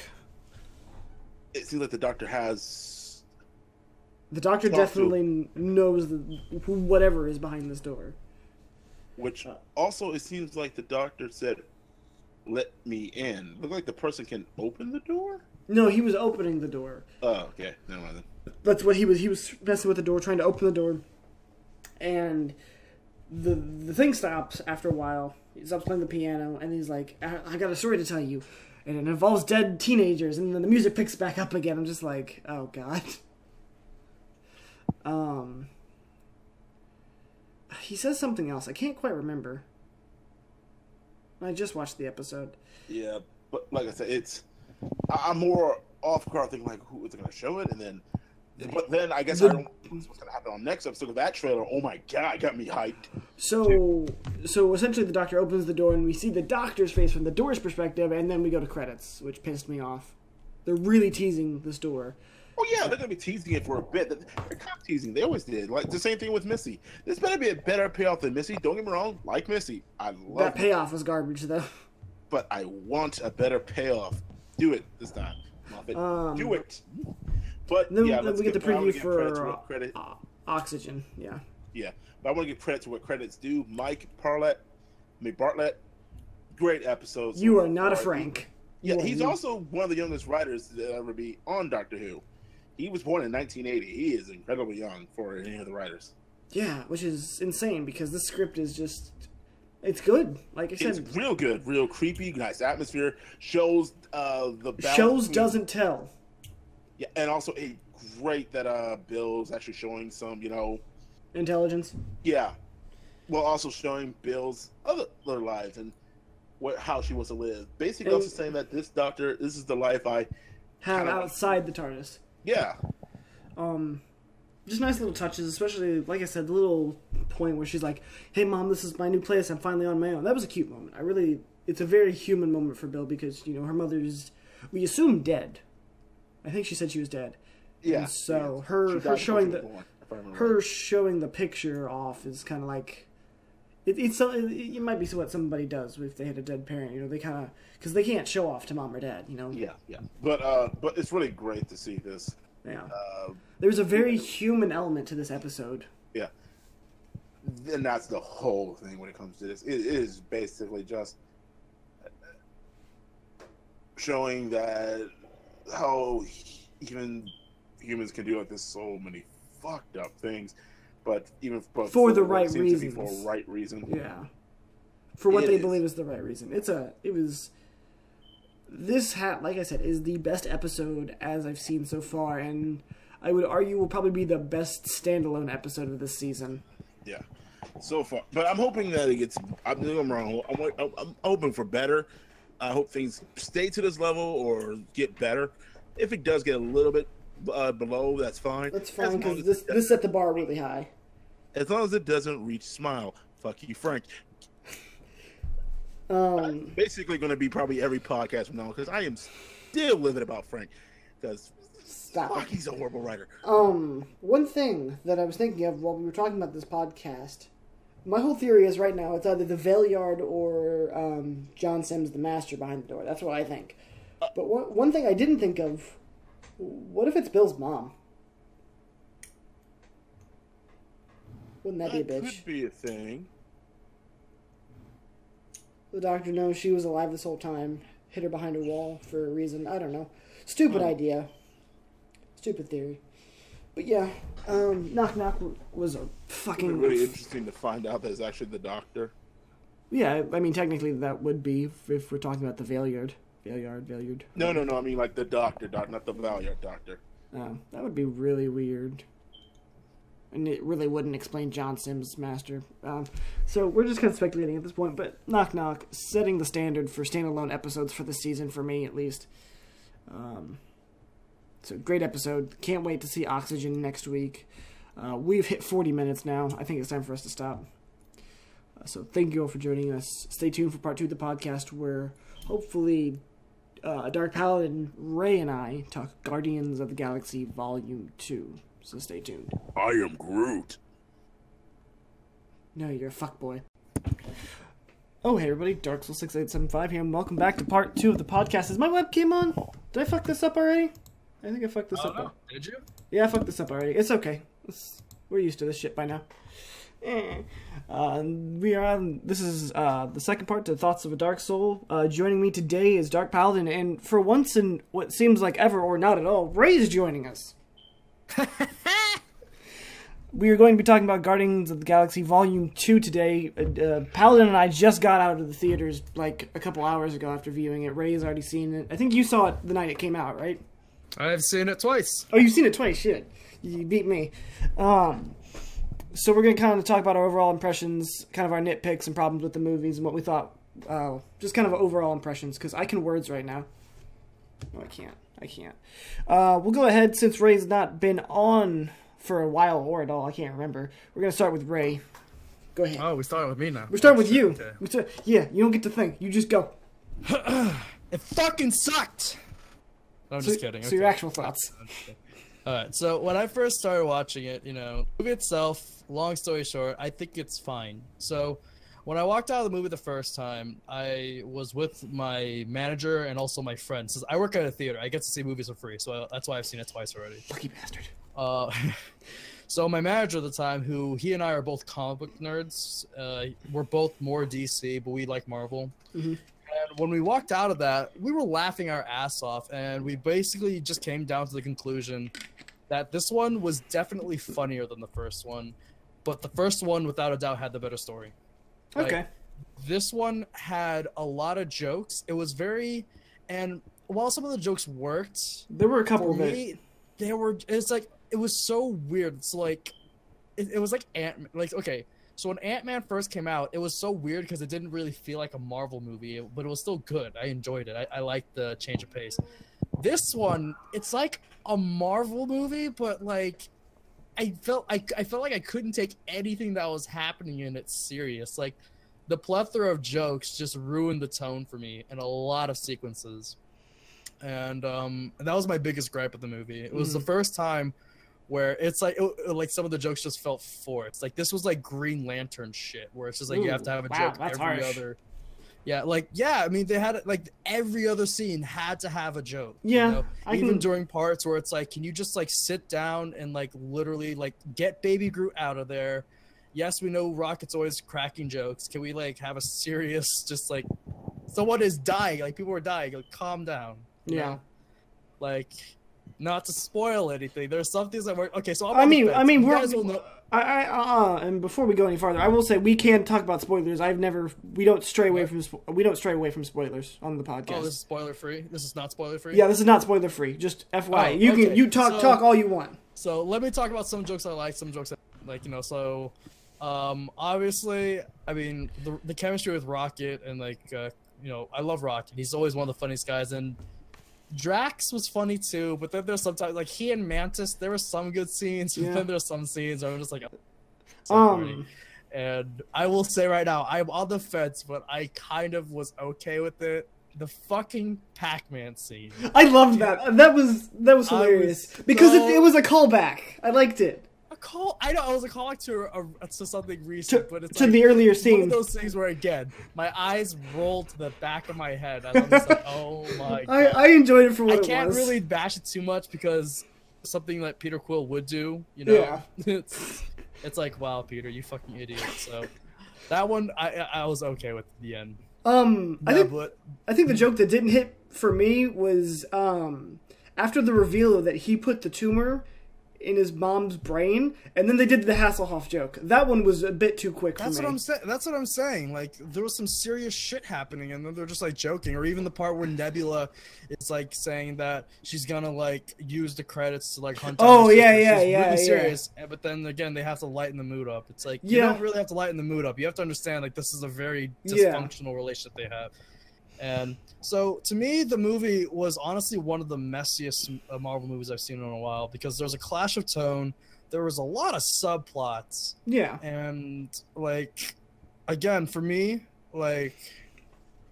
It seems like the doctor has. The doctor definitely knows whatever is behind this door. Which also, it seems like the doctor said, "Let me in." Look like the person can open the door. No, he was opening the door. Oh, okay. Never mind then. That's what he was. He was messing with the door, trying to open the door, and the thing stops after a while. He stops playing the piano, and he's like, "I got a story to tell you." And it involves dead teenagers, and then the music picks back up again. I'm just like, oh god. He says something else. I can't quite remember. I just watched the episode. Yeah, but like I said, I'm more off guard thinking like, who is going to show it, and then, but then I guess I don't know what's going to happen on the next episode of that trailer. Oh my god, got me hyped. So essentially, the doctor opens the door, and we see the doctor's face from the door's perspective, and then we go to credits, which pissed me off. They're really teasing this door. Oh yeah, they're gonna be teasing it for a bit. They're kind of teasing. They always did. Like the same thing with Missy. This better be a better payoff than Missy. Don't get me wrong. Like Missy, I love that payoff was garbage though. But I want a better payoff. Do it this time, Muffet. Do it. But then, yeah, then we get the preview for credit. Oxygen. Yeah. Yeah, but I want to give credit to what credit's due. Mike Bartlett, great episodes. You are not a Frank. Yeah, he's also one of the youngest writers that ever be on Doctor Who. He was born in 1980. He is incredibly young for any of the writers. Yeah, which is insane because this script is just... It's good. Like I said... It's real good. Real creepy, nice atmosphere. Shows the balance... Shows doesn't tell. Yeah, and also great that Bill's actually showing some, Intelligence? Yeah. Well, also showing Bill's other lives and how she wants to live. Basically also saying that this is the life I... have outside the TARDIS. Yeah. Just nice little touches, especially, like I said, the little point where she's like, hey, Mom, this is my new place. I'm finally on my own. That was a cute moment. It's a very human moment for Bill because, her mother's, we assume, dead. I think she said she was dead. Yeah. And so her showing the picture off is kind of like, it might be what somebody does if they had a dead parent. They kind of, because they can't show off to Mom or Dad. Yeah. But it's really great to see this. Yeah. There's a very human element to this episode. Yeah. And that's the whole thing when it comes to this. It is basically just showing that how even humans can do like this so many fucked up things, but for the right reasons. For the right reason. Yeah. For what they believe is the right reason. Like I said, is the best episode as I've seen so far, and I would argue will probably be the best standalone episode of this season. Yeah, so far. But I'm hoping that it gets. I'm wrong. I'm hoping for better. I hope things stay to this level or get better. If it does get a little bit below, that's fine. That's fine because this set the bar really high. As long as it doesn't reach Smile. Fuck you, Frank. Basically going to be probably every podcast from now because I am still livid about Frank because he's a horrible writer. One thing that I was thinking of while we were talking about this podcast, my whole theory is right now it's either the Valeyard or John Sims, the master behind the door. That's what I think. But one thing I didn't think of What if it's Bill's mom? Wouldn't that be a bitch? That could be a thing. The doctor knows she was alive this whole time. Hit her behind a wall for a reason. I don't know. Stupid idea. Stupid theory. But yeah, Knock Knock was a fucking... It'd be really interesting to find out that it's actually the doctor. Yeah, I mean, technically that would be if we're talking about the Valeyard. Valeyard. No, I mean like the doctor, not the Valeyard doctor. Oh, that would be really weird. And it really wouldn't explain John Sims' master. So we're just kind of speculating at this point, but Knock Knock, setting the standard for standalone episodes for the season, for me at least. So great episode. Can't wait to see Oxygen next week. We've hit 40 minutes now. I think it's time for us to stop. So thank you all for joining us. Stay tuned for part 2 of the podcast, where hopefully Dark Paladin, Ray, and I talk Guardians of the Galaxy Volume 2. So stay tuned. I am Groot. No, you're a fuckboy. Oh, hey everybody, Darksoul6875 here, and welcome back to part 2 of the podcast. Is my webcam on? Did I fuck this up already? I think I fucked this up. No. Did you? Yeah, I fucked this up already. It's okay. We're used to this shit by now. This is the second part to Thoughts of a Dark Soul. Joining me today is Dark Paladin, and for once in what seems like ever or not at all, Ray is joining us. We are going to be talking about Guardians of the Galaxy Volume 2 today. Paladin and I just got out of the theaters like a couple hours ago after viewing it. Ray has already seen it. I think you saw it the night it came out, right? I've seen it twice. Oh, you've seen it twice? Shit. You beat me. So we're going to kind of talk about our overall impressions, kind of our nitpicks and problems with the movies and what we thought. Just kind of overall impressions, because I can words right now. No, I can't. We'll go ahead, since Ray's not been on for a while or at all. I can't remember. We're going to start with Ray. Go ahead. Oh, we're starting with me now. We're starting with you. Okay. Yeah, you don't get to think. You just go. It fucking sucked! No, I'm just kidding. So your actual thoughts. Alright, so when I first started watching it, the movie itself, long story short, I think it's fine. So when I walked out of the movie the first time, I was with my manager and also my friend. Since I work at a theater, I get to see movies for free, so that's why I've seen it twice already. Lucky bastard. So my manager at the time, he and I are both comic book nerds. We're both more DC, but we like Marvel. Mm-hmm. And when we walked out of that, we were laughing our ass off, and we basically just came down to the conclusion that this one was definitely funnier than the first one, but the first one, without a doubt, had the better story. Okay. This one had a lot of jokes. It was and while some of the jokes worked, there were a couple of it was so weird. It's like, it was like Ant-Man. Like, okay, so when Ant-Man first came out, it was so weird because it didn't really feel like a Marvel movie, but it was still good. I enjoyed it. I liked the change of pace. This one, it's like a Marvel movie, but like, I felt like I couldn't take anything that was happening in it serious. Like, the plethora of jokes just ruined the tone for me in a lot of sequences. And that was my biggest gripe of the movie. It was the first time where it's like, like some of the jokes just felt forced. Like, this was like Green Lantern shit, where it's just like, you have to have a joke every other. Yeah, I mean, they had like every other scene had to have a joke. Yeah, even during parts where it's like, can you just like sit down and like literally like get Baby Groot out of there? Yes, we know Rocket's always cracking jokes. Can we like have a serious, just like, someone is dying, like people are dying, like calm down. You know? Like, not to spoil anything. There's some things that work. Okay, so I mean, and before we go any farther, I will say we can talk about spoilers. We don't stray away from spoilers on the podcast. Oh, this is spoiler free. This is not spoiler free. Yeah, this is not spoiler free. Just FYI, you talk all you want. So let me talk about some jokes I like, some jokes I like. So obviously, I mean the chemistry with Rocket and like I love Rocket. He's always one of the funniest guys, and Drax was funny too, but then there's sometimes like he and Mantis, there were some good scenes, but then there's some scenes where I'm just like, funny. And I will say right now, I'm on the fence, but I kind of was okay with it. The fucking Pac-Man scene. I loved that. That was hilarious because it was a callback. I liked it. I was a callback to something recent, but it's to like the earlier scene. One of those things where again, my eyes rolled to the back of my head. I was just like, oh my god. I enjoyed it for what it was. I can't really bash it too much because something that Peter Quill would do, you know. Yeah. It's like, wow, Peter, you fucking idiot. So that one, I was okay with the end. I think the joke that didn't hit for me was after the reveal that he put the tumor in his mom's brain, and then they did the Hasselhoff joke. That one was a bit too quick for me. That's what I'm saying. Like, there was some serious shit happening, and then they're just like joking. Or even the part where Nebula is like saying that she's gonna like use the credits to like hunt. Oh yeah, really serious. But then again, they have to lighten the mood up. It's like you don't really have to lighten the mood up. You have to understand like this is a very dysfunctional relationship they have. And so, to me, the movie was honestly one of the messiest Marvel movies I've seen in a while because there was a clash of tone. There was a lot of subplots. Yeah. And, like, again, for me, like,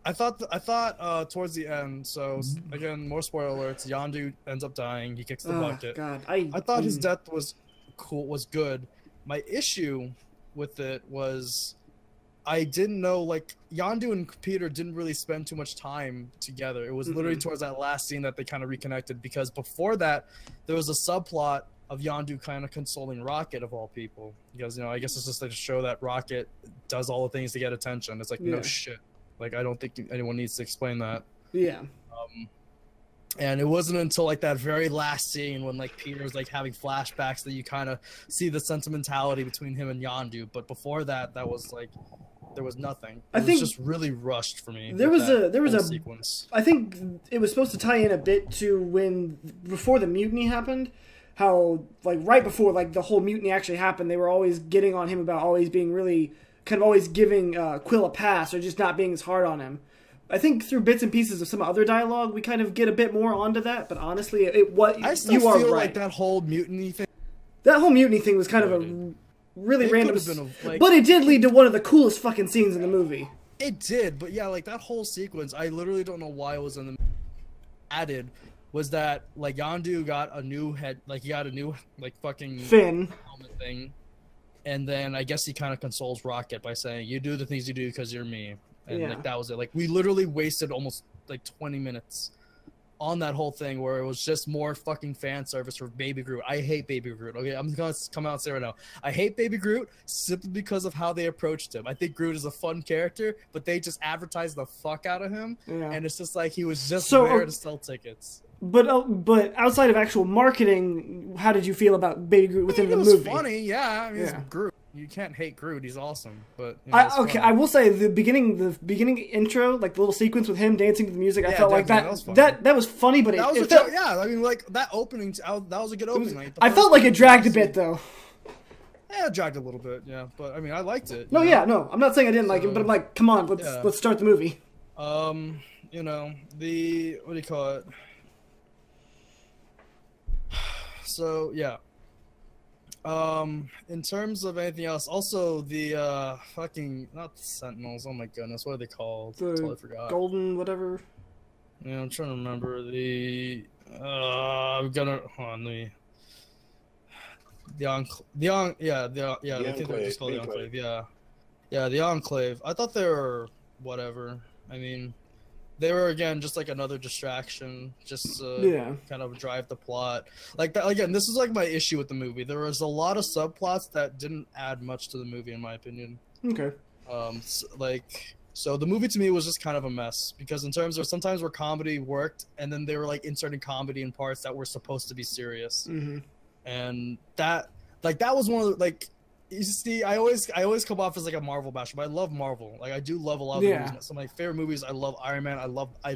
I thought towards the end, so, again, more spoiler alerts, Yondu ends up dying. He kicks the bucket. God. I thought his death was cool, was good. My issue with it was I didn't know, like, Yondu and Peter didn't really spend too much time together. It was literally towards that last scene that they kind of reconnected, because before that, there was a subplot of Yondu kind of consoling Rocket, of all people. Because, you know, I guess it's just to show that Rocket does all the things to get attention. It's like, no shit. Like, I don't think anyone needs to explain that. Yeah. And it wasn't until, like, that very last scene when, like, Peter's, like, having flashbacks that you kind of see the sentimentality between him and Yondu. But before that, that was, like... There was nothing. It was just really rushed for me. There was a sequence. I think it was supposed to tie in a bit to before the mutiny happened. How like right before like the whole mutiny actually happened, they were always getting on him about always being really kind of always giving Quill a pass or just not being as hard on him. I think through bits and pieces of some other dialogue, we kind of get a bit more onto that. But honestly, I still feel like that whole mutiny thing. That whole mutiny thing was kind of a really random, but it did lead to one of the coolest fucking scenes in the movie. It did, but yeah, like that whole sequence, I literally don't know why it was in the added. Was that like Yondu got a new head, like he got a new like fucking fin helmet thing, and then I guess he kind of consoles Rocket by saying, "You do the things you do because you're me," and like that was it. Like we literally wasted almost like 20 minutes on that whole thing where it was just more fucking fan service for Baby Groot. I hate Baby Groot. Okay, I'm gonna come out and say right now, I hate Baby Groot simply because of how they approached him. I think Groot is a fun character, but they just advertised the fuck out of him, and it's just like he was just there to sell tickets. But outside of actual marketing, how did you feel about Baby Groot within the movie? It was funny, yeah. I mean, it's Groot. You can't hate Groot. He's awesome. But you know, I will say the beginning intro, like the little sequence with him dancing to the music, I felt like that was funny, but it felt, I mean, like that opening, that was a good opening. Like, I felt like it dragged a bit though. Yeah, it dragged a little bit, yeah. But I mean, I liked it. No, I'm not saying I didn't like it, but I'm like, come on, let's start the movie. You know, what do you call it? So yeah. In terms of anything else, also the fucking not the Sentinels. Oh my goodness, what are they called? I totally forgot. Golden whatever. Yeah, I'm trying to remember the. I'm gonna hold on. The Enclave. I think they're just called the Enclave. Yeah, the Enclave. I thought they were whatever. I mean, they were again just like another distraction, just to kind of drive the plot. Like that again. This is like my issue with the movie. There was a lot of subplots that didn't add much to the movie, in my opinion. Okay. So the movie to me was just kind of a mess because in terms of sometimes where comedy worked, and then they were like inserting comedy in parts that were supposed to be serious, and that was one of the, like. You see, I always come off as like a Marvel basher, but I love Marvel. Like I do love a lot of movies. Some of my favorite movies. I love Iron Man. I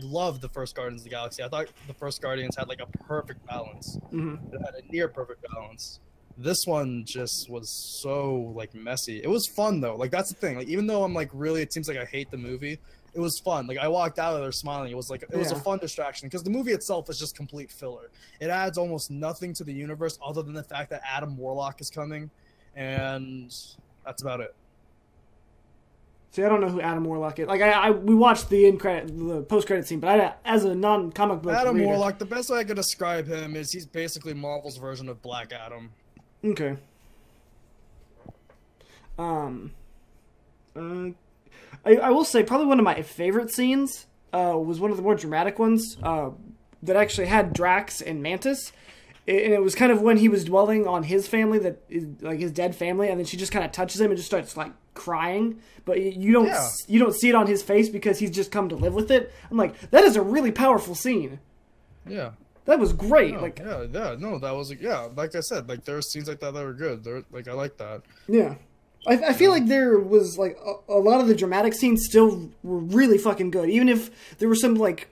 love the first Guardians of the Galaxy. I thought the first Guardians had like a perfect balance. It had a near perfect balance. This one just was so like messy. It was fun though. Like that's the thing. Like even though I'm like really, it seems like I hate the movie. It was fun. Like I walked out of there smiling. It was like it was a fun distraction because the movie itself is just complete filler. It adds almost nothing to the universe other than the fact that Adam Warlock is coming. And that's about it. See, I don't know who Adam Warlock is. Like, we watched the post-credit scene, but as a non-comic book Adam reader, Warlock, the best way I could describe him is he's basically Marvel's version of Black Adam. Okay. I will say probably one of my favorite scenes was one of the more dramatic ones that actually had Drax and Mantis. And it was kind of when he was dwelling on his family, that is like his dead family, and then she just kind of touches him and just starts like crying. But you don't see it on his face because he's just come to live with it. I'm like, that is a really powerful scene. Yeah. That was great. No, like that was like I said, like there are scenes like that that were good. Like I like that. Yeah. I feel like there was like a lot of the dramatic scenes still were really fucking good, even if there were some like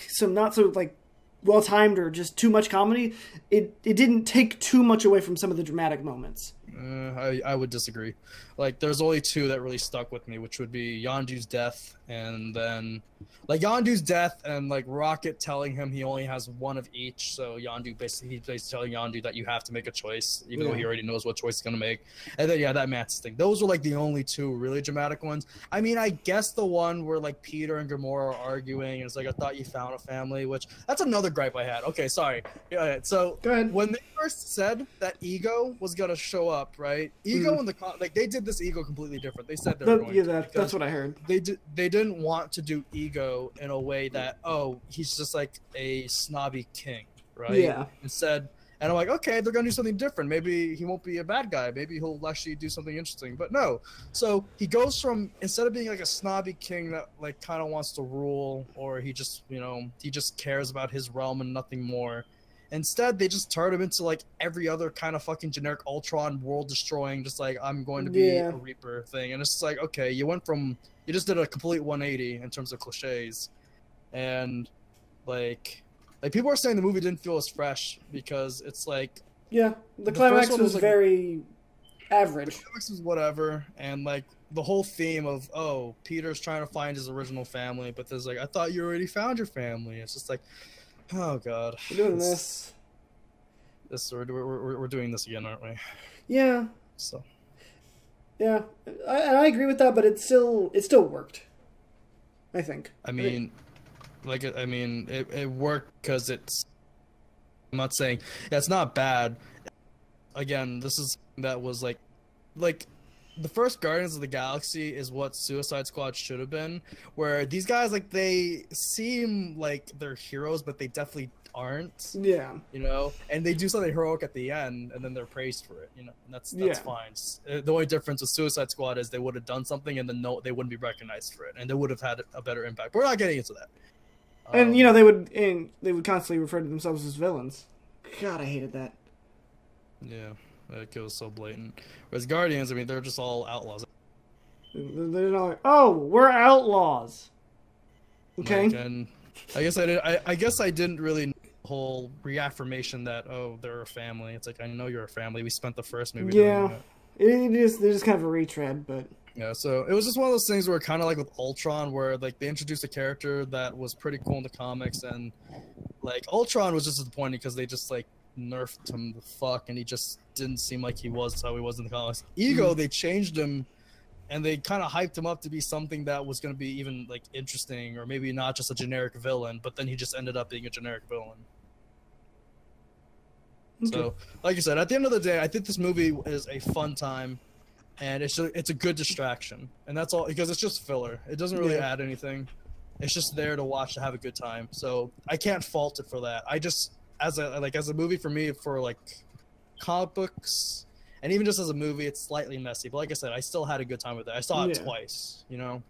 some not so like well timed or just too much comedy. It didn't take too much away from some of the dramatic moments. I would disagree. Like there's only two that really stuck with me, which would be Yondu's death, and then like Yondu's death and like Rocket telling him he only has one of each. So Yondu basically telling Yondu that you have to make a choice, even though he already knows what choice he's gonna make. And then that Mantis thing. Those were like the only two really dramatic ones. I mean, I guess the one where like Peter and Gamora are arguing and it's like, I thought you found a family, which that's another gripe I had. Okay, sorry. Yeah, so go ahead. When they first said that Ego was gonna show up, right? Ego and like they did this Ego completely different. They said they were going that's what I heard. They didn't want to do Ego in a way that he's just like a snobby king, right? Yeah. Instead, and I'm like, okay, they're gonna do something different. Maybe he won't be a bad guy. Maybe he'll actually do something interesting. But no. So he goes from, instead of being like a snobby king that like kind of wants to rule, or he just cares about his realm and nothing more. Instead, they just turn him into like every other kind of fucking generic Ultron world destroying, just like I'm going to be a Reaper thing. And it's just like, okay, you just did a complete 180 in terms of cliches. And like people are saying the movie didn't feel as fresh because it's like, the climax was like, very average. The climax was whatever, and like the whole theme of Peter's trying to find his original family, but there's like, I thought you already found your family. It's just like, oh god, we're doing this. We're doing this again, aren't we? Yeah. So. Yeah, I agree with that, but it still worked. I think. I mean, it worked because it's. I'm not saying it's not bad. Again, this is that was like the first Guardians of the Galaxy is what Suicide Squad should have been, where these guys like they seem like they're heroes, but they definitely aren't. Yeah. You know, and they do something heroic at the end, and then they're praised for it. You know, and that's fine. The only difference with Suicide Squad is they would have done something, and then they wouldn't be recognized for it, and they would have had a better impact. But we're not getting into that. And you know they would constantly refer to themselves as villains. God, I hated that. Yeah. It was so blatant. Whereas Guardians, I mean, they're just all outlaws. They're not like, we're outlaws. Okay. Like, and I guess I didn't really know the whole reaffirmation that they're a family. It's like, I know you're a family. We spent the first movie doing that. They're just kind of a retread, but yeah. So it was just one of those things where kind of like with Ultron, where like they introduced a character that was pretty cool in the comics, and like Ultron was just disappointing because they just like nerfed him the fuck, and he just didn't seem like he was how he was in the comics. Ego, they changed him, and they kind of hyped him up to be something that was going to be even like interesting, or maybe not just a generic villain. But then he just ended up being a generic villain. Okay. So, like you said, at the end of the day, I think this movie is a fun time, and it's a good distraction, and that's all, because it's just filler. It doesn't really add anything. It's just there to watch to have a good time. So I can't fault it for that. I just as a movie for me, for like comic books, and even just as a movie, it's slightly messy. But like I said, I still had a good time with it. I saw it twice, you know?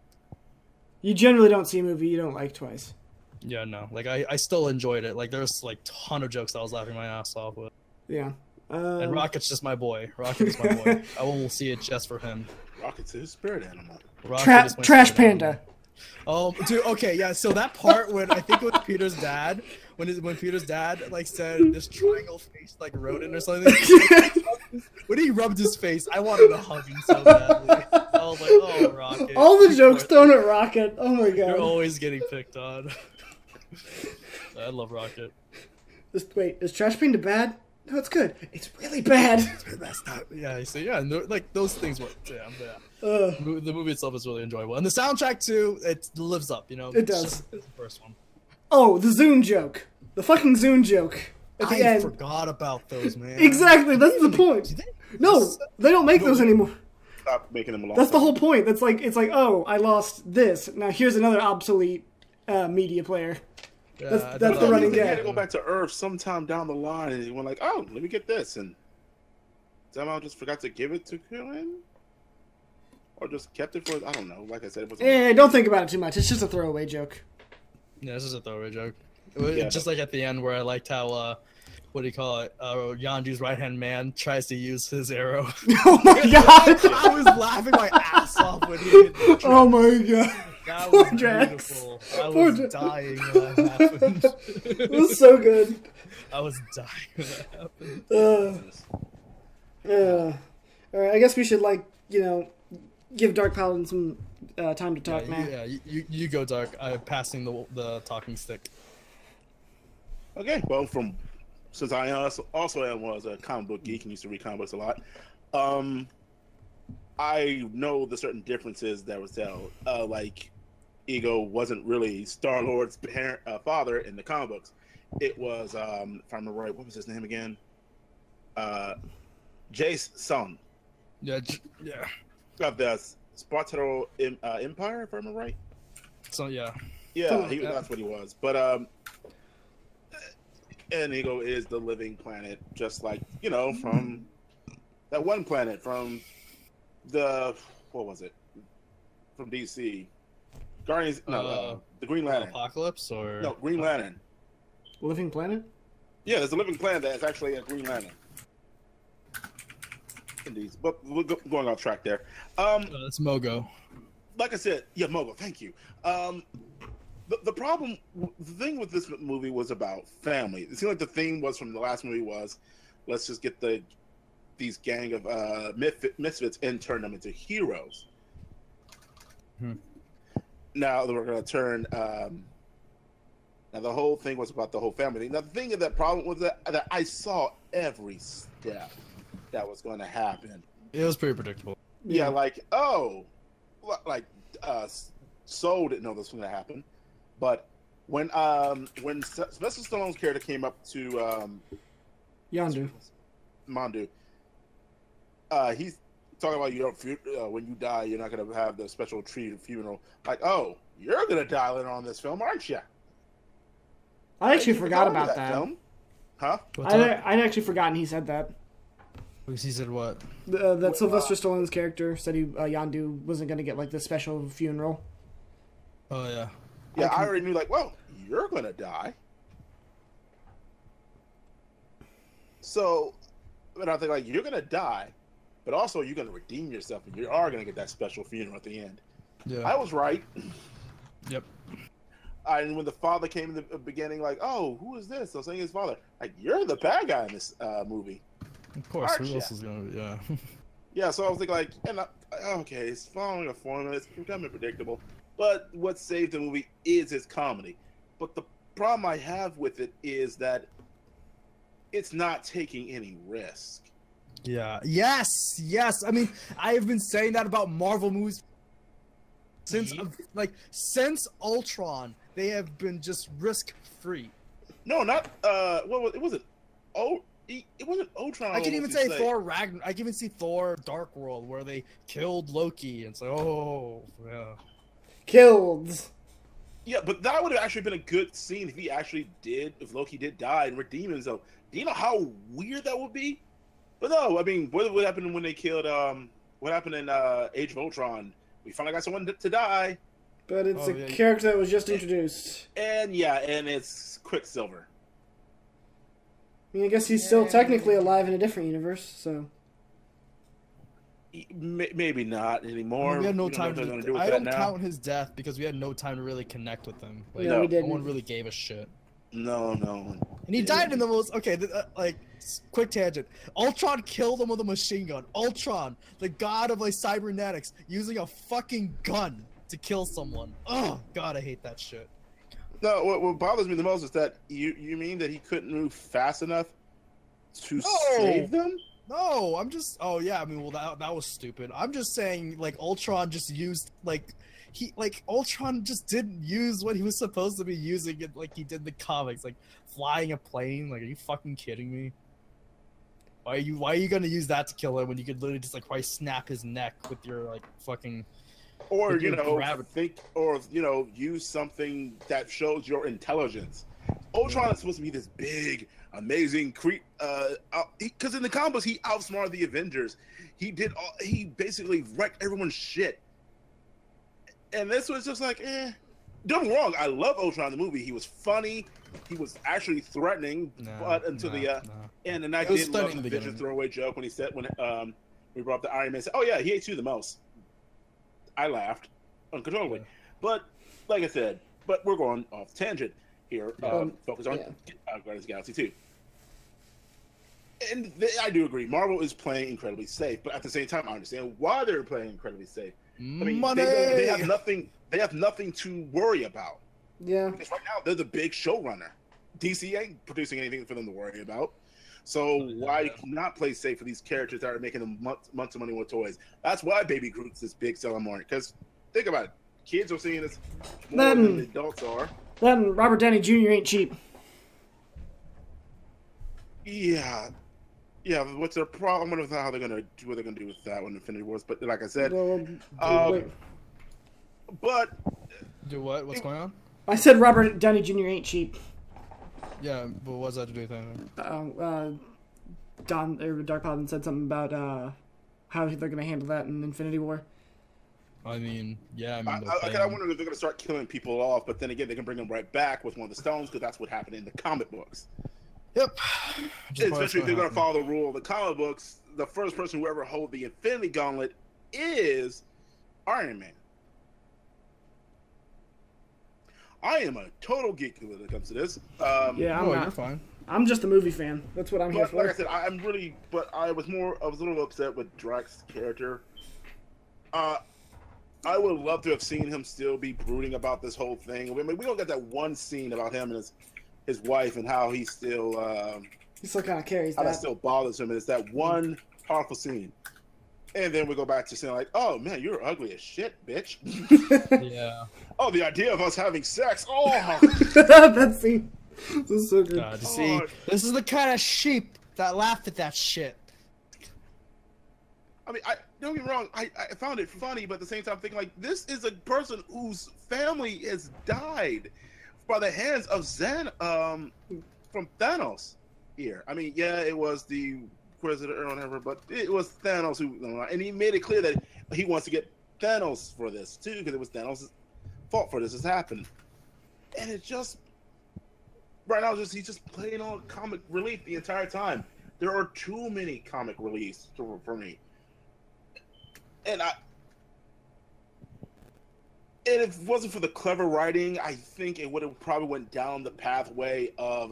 You generally don't see a movie you don't like twice. Yeah, no. Like, I still enjoyed it. Like, there's like a ton of jokes that I was laughing my ass off with. Yeah. And Rocket's just my boy. Rocket is my boy. I will see it just for him. Rocket's his spirit animal. Trash Panda. Oh, dude, okay, yeah, so that part when, I think it was Peter's dad, when Peter's dad, like, said this triangle face, like, rodent or something, when he rubbed his face, I wanted to hug him so badly. I was like, oh, Rocket. All the jokes thrown at Rocket, oh my god. You're always getting picked on. I love Rocket. Wait, is Trash Panda bad? No, it's good. It's really bad. That's not, yeah, so yeah, like, those things were, yeah. The movie itself is really enjoyable, and the soundtrack too. It lives up, you know. It does. It's the first one. Oh, the Zune joke, the fucking Zune joke at the end. I forgot about those, man. Exactly, that's the point. No, they don't make those anymore. stop making them a long That's time. the whole point. It's like, oh, I lost this. Now here's another obsolete media player. Yeah, That's the running He had gag. to go back to Earth sometime down the line, and he went like, "Oh, let me get this," and somehow just forgot to give it to Krillin, or just kept it for, I don't know. Like I said, it was. Don't think about it too much. It's just a throwaway joke. Yeah, this is a throwaway joke. It was just like at the end where I liked how, what do you call it? Yanju's right-hand man tries to use his arrow. Oh my god! I was laughing my ass off when he did the trick. Oh my god! That Poor was Drax. beautiful. I was dying when that happened. It was so good. I was dying when that happened. All right, I guess we should give Dark Paladin some time to talk now. Yeah, you go, Dark. I'm passing the talking stick. Okay, well, since I also was a comic book geek and used to read comic books a lot, I know the certain differences that was told. Like, Ego wasn't really Star-Lord's father in the comic books. It was, if I remember right, what was his name again? Jace's son. Yeah. Of the Spartano Empire, if I remember right. So yeah. Yeah, that's what he was. But and Ego is the living planet, just like, from that one planet from what was it? From DC. Guardians, the Green Lantern. Apocalypse or No, Green Lantern. Living planet? Yeah, there's a living planet that's actually a Green Lantern. Indeed, but we're going off track there. That's Mogo. Like I said, yeah, Mogo. Thank you. The problem, the thing with this movie was about family. It seemed like the theme was from the last movie was, let's just get these gang of misfits and turn them into heroes. Now we're going to turn. Now the whole thing was about the whole family. Now the thing of that problem was that I saw every step that was going to happen. It was pretty predictable. Yeah, Soul didn't know this was going to happen, but when Sylvester Stallone's character came up to Yondu, Mandu, he's talking about when you die, you're not going to have the special treated funeral. Like, oh, you're going to die later on in this film, aren't you? I actually forgot about that. Film? Huh? I'd actually forgotten he said that. He said what? That Sylvester Stallone's character said Yondu wasn't going to get this special funeral. Oh yeah. Yeah, I already knew. Well, you're going to die. So, but I think you're going to die, but also you're going to redeem yourself, and you are going to get that special funeral at the end. Yeah. I was right. Yep. And when the father came in the beginning, oh, who is this? I was saying his father. You're the bad guy in this movie. Of course, who else is gonna be? Yeah. Yeah, so I was okay, it's following a formula. It's becoming predictable. But what saved the movie is its comedy. But the problem I have with it is that it's not taking any risk. Yeah. Yes. I mean, I have been saying that about Marvel movies since Ultron. They have been just risk-free. No, not it wasn't. It wasn't Ultron. I can even say Thor Ragnarok. I can even see Thor Dark World where they killed Loki, and it's oh yeah, killed. Yeah, but that would have actually been a good scene if Loki did die and redeem himself. Do you know how weird that would be? But no, I mean, what happened when they killed? What happened in Age of Ultron? We finally got someone to die. But it's a character that was just introduced. And it's Quicksilver. I mean, I guess he's still technically alive in a different universe, so. Maybe not anymore. We had no time to do. I don't count his death because we had no time to really connect with him. We didn't. No one really gave a shit. No. And he died in the most quick tangent. Ultron killed him with a machine gun. Ultron, the god of cybernetics, using a fucking gun to kill someone. Oh god, I hate that shit. No, what bothers me the most is that you mean that he couldn't move fast enough to save them? No, I'm just. Oh yeah, I mean, well that was stupid. I'm just saying, Ultron just used Ultron just didn't use what he was supposed to be using it like he did in the comics, flying a plane. Are you fucking kidding me? Why are you gonna use that to kill him when you could literally just like probably snap his neck with your like fucking, or use something that shows your intelligence. Ultron is supposed to be this big, amazing because in the comics he outsmarted the Avengers. He basically wrecked everyone's shit. And this was just like, don't get me wrong, I love Ultron the movie. He was funny. He was actually threatening, but until the end. And I did love the Avengers throwaway joke when he said, when we brought up the Iron Man, said, "Oh yeah, he hates you the most." I laughed uncontrollably. Yeah. But like I said, we're going off tangent here. Focus on Guardians of the Galaxy 2. And I do agree, Marvel is playing incredibly safe, but at the same time, I understand why they're playing incredibly safe. I mean, they have nothing. They have nothing to worry about. Yeah. Because right now they're the big showrunner. DC ain't producing anything for them to worry about. So why not play safe for these characters that are making them months of money with toys? That's why Baby Groot's this big selling market. Because think about it, kids are seeing this more than the adults are. Then Robert Downey Jr. ain't cheap. Yeah. Yeah, what's their problem? I wonder how they're gonna do what they're gonna do with that one, Infinity Wars. But like I said, but do what? What's going on? I said Robert Downey Jr. ain't cheap. Yeah, but what's that to do with anything? Dark Paladin said something about how they're gonna handle that in Infinity War. I mean, yeah. I wonder if they're gonna start killing people off, but then again, they can bring them right back with one of the stones because that's what happened in the comic books. Yep. Especially if they're going to follow the rule of the comic books, the first person who ever hold the Infinity Gauntlet is Iron Man. I am a total geek when it comes to this. You're fine. I'm just a movie fan. That's what I'm here for. Like I said, I was a little upset with Drax's character. I would love to have seen him still be brooding about this whole thing. I mean, we don't get that one scene about him and his wife and how he still kind of carries that. That still bothers him, and it's that one powerful scene. And then we go back to saying like, "Oh man, you're ugly as shit, bitch." Yeah. Oh, the idea of us having sex. Oh, that scene. This is so good. God, see, this is the kind of sheep that laugh at that shit. I mean, don't get me wrong. I found it funny, but at the same time, thinking like, this is a person whose family has died by the hands of from Thanos here. I mean, yeah, it was the President or whatever, but it was Thanos and he made it clear that he wants to get Thanos for this too, because it was Thanos' fault for this has happened. And it just right now, he's just playing on comic relief the entire time. There are too many comic reliefs for me, and if it wasn't for the clever writing, I think it would have probably went down the pathway of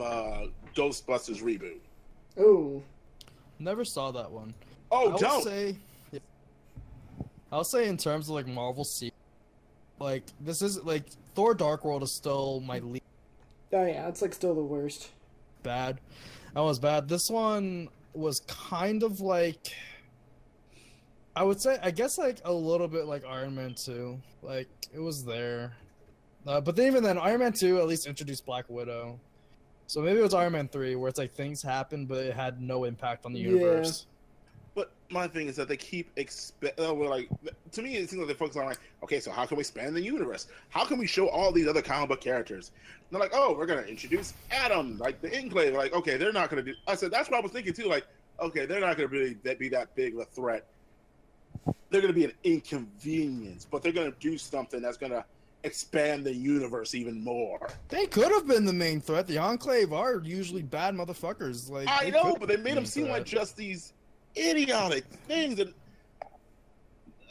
Ghostbusters reboot. Oh, never saw that one. Oh, I'll say in terms of like Marvel series, like this is like Thor: Dark World is still my least. Oh yeah, it's like still the worst. Bad. That was bad. This one was kind of like, I would say, I guess like a little bit like Iron Man 2. Like, it was there. But then even then, Iron Man 2 at least introduced Black Widow. So maybe it was Iron Man 3 where it's like things happened, but it had no impact on the universe. But my thing is that they keep to me, it seems like they focus on like, okay, so how can we expand the universe? How can we show all these other comic book characters? And they're like, oh, we're going to introduce Adam, like the Enclave. Like, okay, they're not going to do... I said, that's what I was thinking too. Like, okay, they're not going to really be that big of a threat. They're going to be an inconvenience, but they're going to do something that's going to expand the universe even more. They could have been the main threat. The Enclave are usually bad motherfuckers. Like, I know, but they made them seem like just these idiotic things. And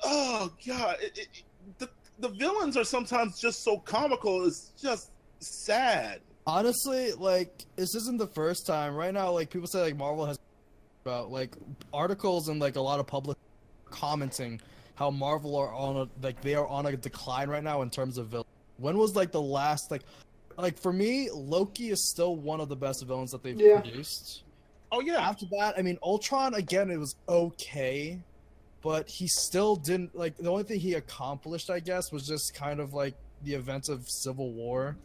oh god, the villains are sometimes just so comical. It's just sad. Honestly, like, this isn't the first time. Right now, like, people say like Marvel has about like articles and like a lot of public commenting how Marvel are on a decline right now in terms of villains. When was like the last like for me, Loki is still one of the best villains that they've produced. Oh yeah. After that, I mean, Ultron again, it was okay, but he still didn't like. The only thing he accomplished, I guess, was just kind of like the events of Civil War.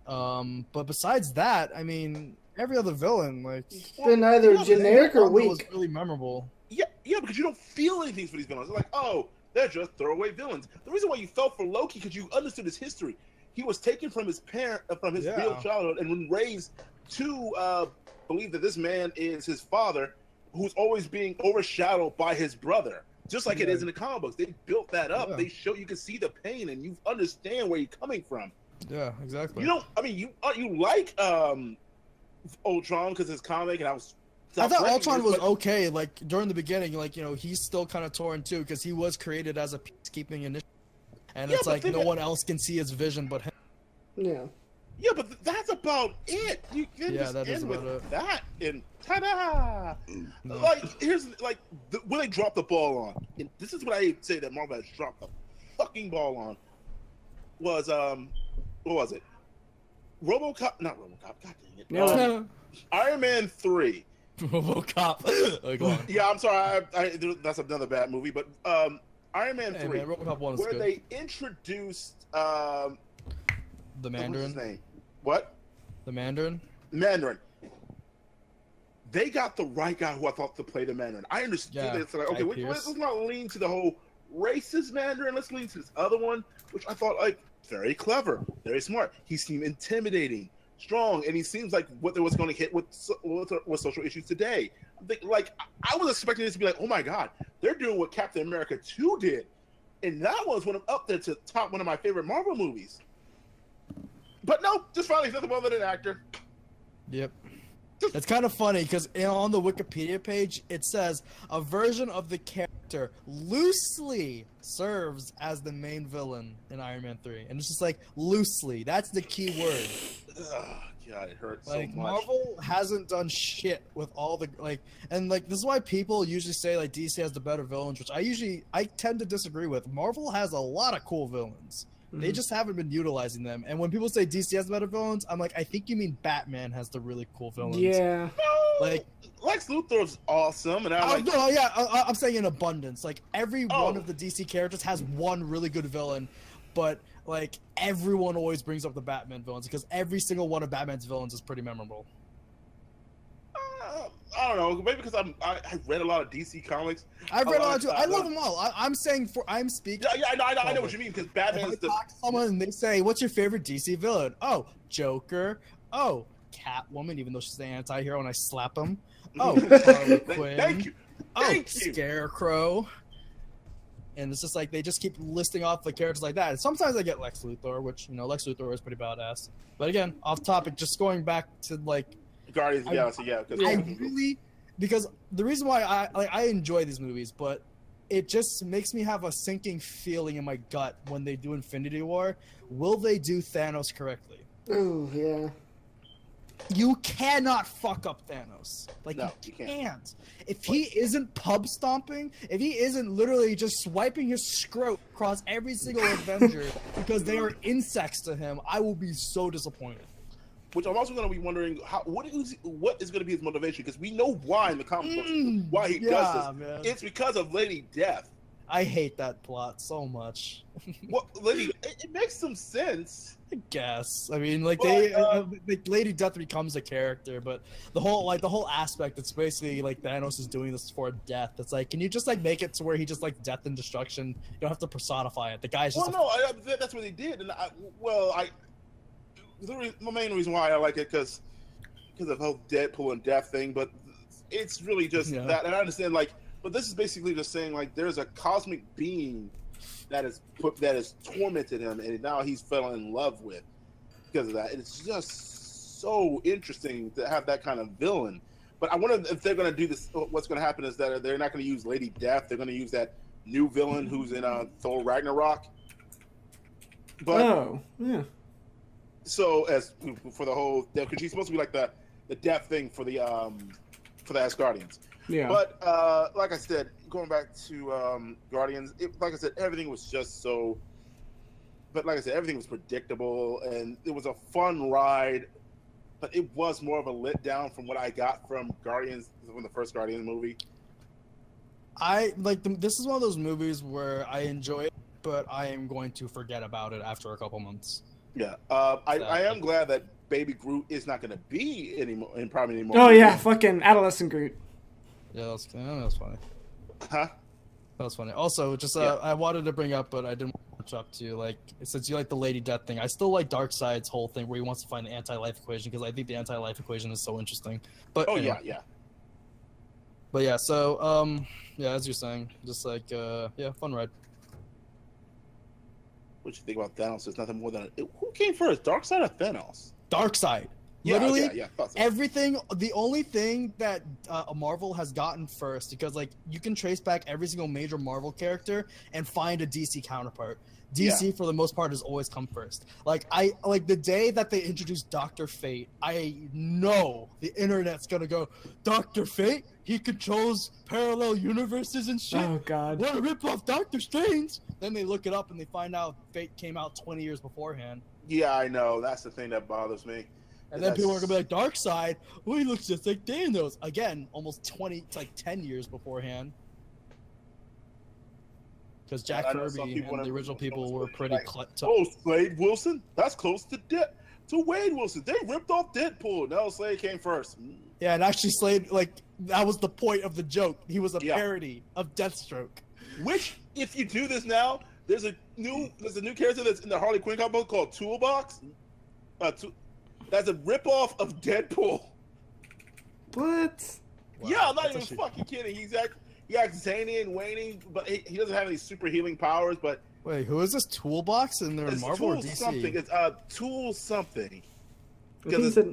But besides that, I mean, every other villain, like, it's been either generic or weak. Was really memorable. Yeah, because you don't feel anything for these villains. They're like, oh, they're just throwaway villains. The reason why you felt for Loki because you understood his history. He was taken from his parent, from his real childhood, and when raised to believe that this man is his father, who's always being overshadowed by his brother, just like it is in the comic books. They built that up. They show you can see the pain and you understand where he's coming from. Yeah, exactly. You know, I mean, you like Ultron because it's comic, and I thought Ultron was okay. Like during the beginning, like, you know, he's still kind of torn too because he was created as a peacekeeping initiative, and it's like no one else can see his vision but him. Yeah. Yeah, but that's about it. You can just that is end about with it. that, and ta-da! No. Like, here's like when they dropped the ball on. And this is what I say that Marvel has dropped the fucking ball on. Was what was it? RoboCop? Not RoboCop. God dang it. No. Iron Man 3. RoboCop. Go on. Yeah, I'm sorry. That's another bad movie. But Iron Man 3, man, RoboCop 1 is where good. they introduced The Mandarin. What's his name? What? The Mandarin. Mandarin. They got the right guy who I thought to play the Mandarin. I understood that it's like, okay, let's not lean to the whole racist Mandarin. Let's lean to this other one, which I thought like very clever, very smart. He seemed intimidating, strong, and he seems like what they was going to hit with social issues today. Like I was expecting this to be like, oh my god, they're doing what Captain America 2 did, and that was one of up there to top one of my favorite Marvel movies. But no, just finally nothing more than an actor. Yep. It's kind of funny because on the Wikipedia page it says a version of the character loosely serves as the main villain in Iron Man 3, and it's just like loosely. That's the key word. Ugh, God, it hurts like, so much. Marvel hasn't done shit with all the and this is why people usually say like DC has the better villains, which I tend to disagree with. Marvel has a lot of cool villains. They just haven't been utilizing them. And when people say DC has better villains, I'm like, I think you mean Batman has the really cool villains. Yeah. Like Lex Luthor's awesome, and I'm saying in abundance. Like every one of the DC characters has one really good villain, but like everyone always brings up the Batman villains because every single one of Batman's villains is pretty memorable. I don't know, maybe because I read a lot of DC comics. I've read a lot too. I love them all. I'm speaking. Yeah, I know what you mean because Batman is the. Talk to someone and they say, "What's your favorite DC villain?" Oh, Joker. Oh, Catwoman, even though she's the anti-hero and I slap him. Oh, Harley Quinn. Thank you. Scarecrow. And it's just like they just keep listing off the characters like that. And sometimes I get Lex Luthor, which Lex Luthor is pretty badass. But again, off topic, just going back to like. Guardians of the Galaxy, yeah. Because the reason why I enjoy these movies, but it just makes me have a sinking feeling in my gut when they do Infinity War. Will they do Thanos correctly? Oh, yeah. You cannot fuck up Thanos. Like, no, you can't. If he isn't pub stomping, if he isn't literally just swiping his scrote across every single Avenger because they are insects to him, I will be so disappointed. Which I'm also going to be wondering what is going to be his motivation, because we know why in the comic books why he does this. Man. It's because of Lady Death. I hate that plot so much. Well, it makes some sense. I guess. I mean, like Lady Death becomes a character, but the whole aspect, it's basically like Thanos is doing this for death. It's like, can you just like make it to where he just like death and destruction? You don't have to personify it. The guy's just. That's what they did, and the main reason why I like it because of the whole Deadpool and Death thing, but it's really just that. And I understand, but this is basically just saying there's a cosmic being that has tormented him, and now he's fell in love with because of that. And it's just so interesting to have that kind of villain. But I wonder if they're going to do this. What's going to happen is that they're not going to use Lady Death. They're going to use that new villain who's in Thor Ragnarok. But yeah. So as for the whole, because she's supposed to be like the death thing for the Asgardians. Yeah. But like I said, going back to Guardians, like I said, everything was just so. But like I said, everything was predictable, and it was a fun ride. But it was more of a letdown from what I got from Guardians, from the first Guardians movie. This is one of those movies where I enjoy it, but I am going to forget about it after a couple months. Yeah. I am glad that Baby Groot is not going to be anymore in probably anymore. Oh yeah, fucking adolescent Groot. Yeah, that was funny. Huh? That was funny. Also, just I wanted to bring up, but I didn't want to up to like since you like the Lady Death thing. I still like Darkseid's whole thing where he wants to find the anti-life equation because I think the anti-life equation is so interesting. But anyway. yeah. But yeah, so yeah, as you're saying, just like yeah, fun ride. What you think about Thanos? It's nothing more than who came first, Darkseid or Thanos? Darkseid. Yeah, Literally, yeah, everything. The only thing that Marvel has gotten first, because like you can trace back every single major Marvel character and find a DC counterpart. DC for the most part has always come first. Like the day that they introduced Dr. Fate, I know the internet's gonna go, Dr. Fate? He controls parallel universes and shit. Oh god. What a rip off Doctor Strange. Then they look it up and they find out Fate came out 20 years beforehand. Yeah, I know. That's the thing that bothers me. And then people are gonna be like, Darkseid, well, he looks just like Thanos. Again, almost 10 years beforehand. Because Jack Kirby and the original people were pretty Slade Wilson? That's close to Wade Wilson. They ripped off Deadpool. No, Slade came first. Yeah, and actually Slade, like, that was the point of the joke. He was a parody of Deathstroke. Which, if you do this now, there's a new character that's in the Harley Quinn comic book called Toolbox. That's a ripoff of Deadpool. What? Wow, yeah, I'm not even fucking kidding. He acts zany and waning, but he doesn't have any super healing powers. But wait, who is this Toolbox in there? Marvel or DC? Something. It's Tool something. Is this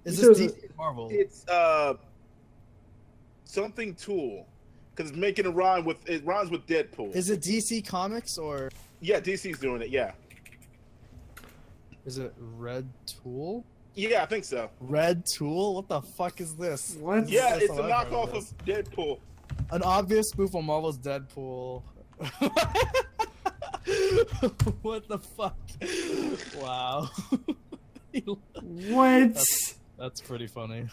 DC or Marvel? It's something Tool, because it's making it rhymes with Deadpool. Is it DC Comics or? Yeah, DC's doing it. Yeah. Is it Red Tool? Yeah, I think so. Red Tool? What the fuck is this? What? Yeah, it's a knockoff of Deadpool. An obvious spoof on Marvel's Deadpool. What the fuck? Wow. What? That's pretty funny.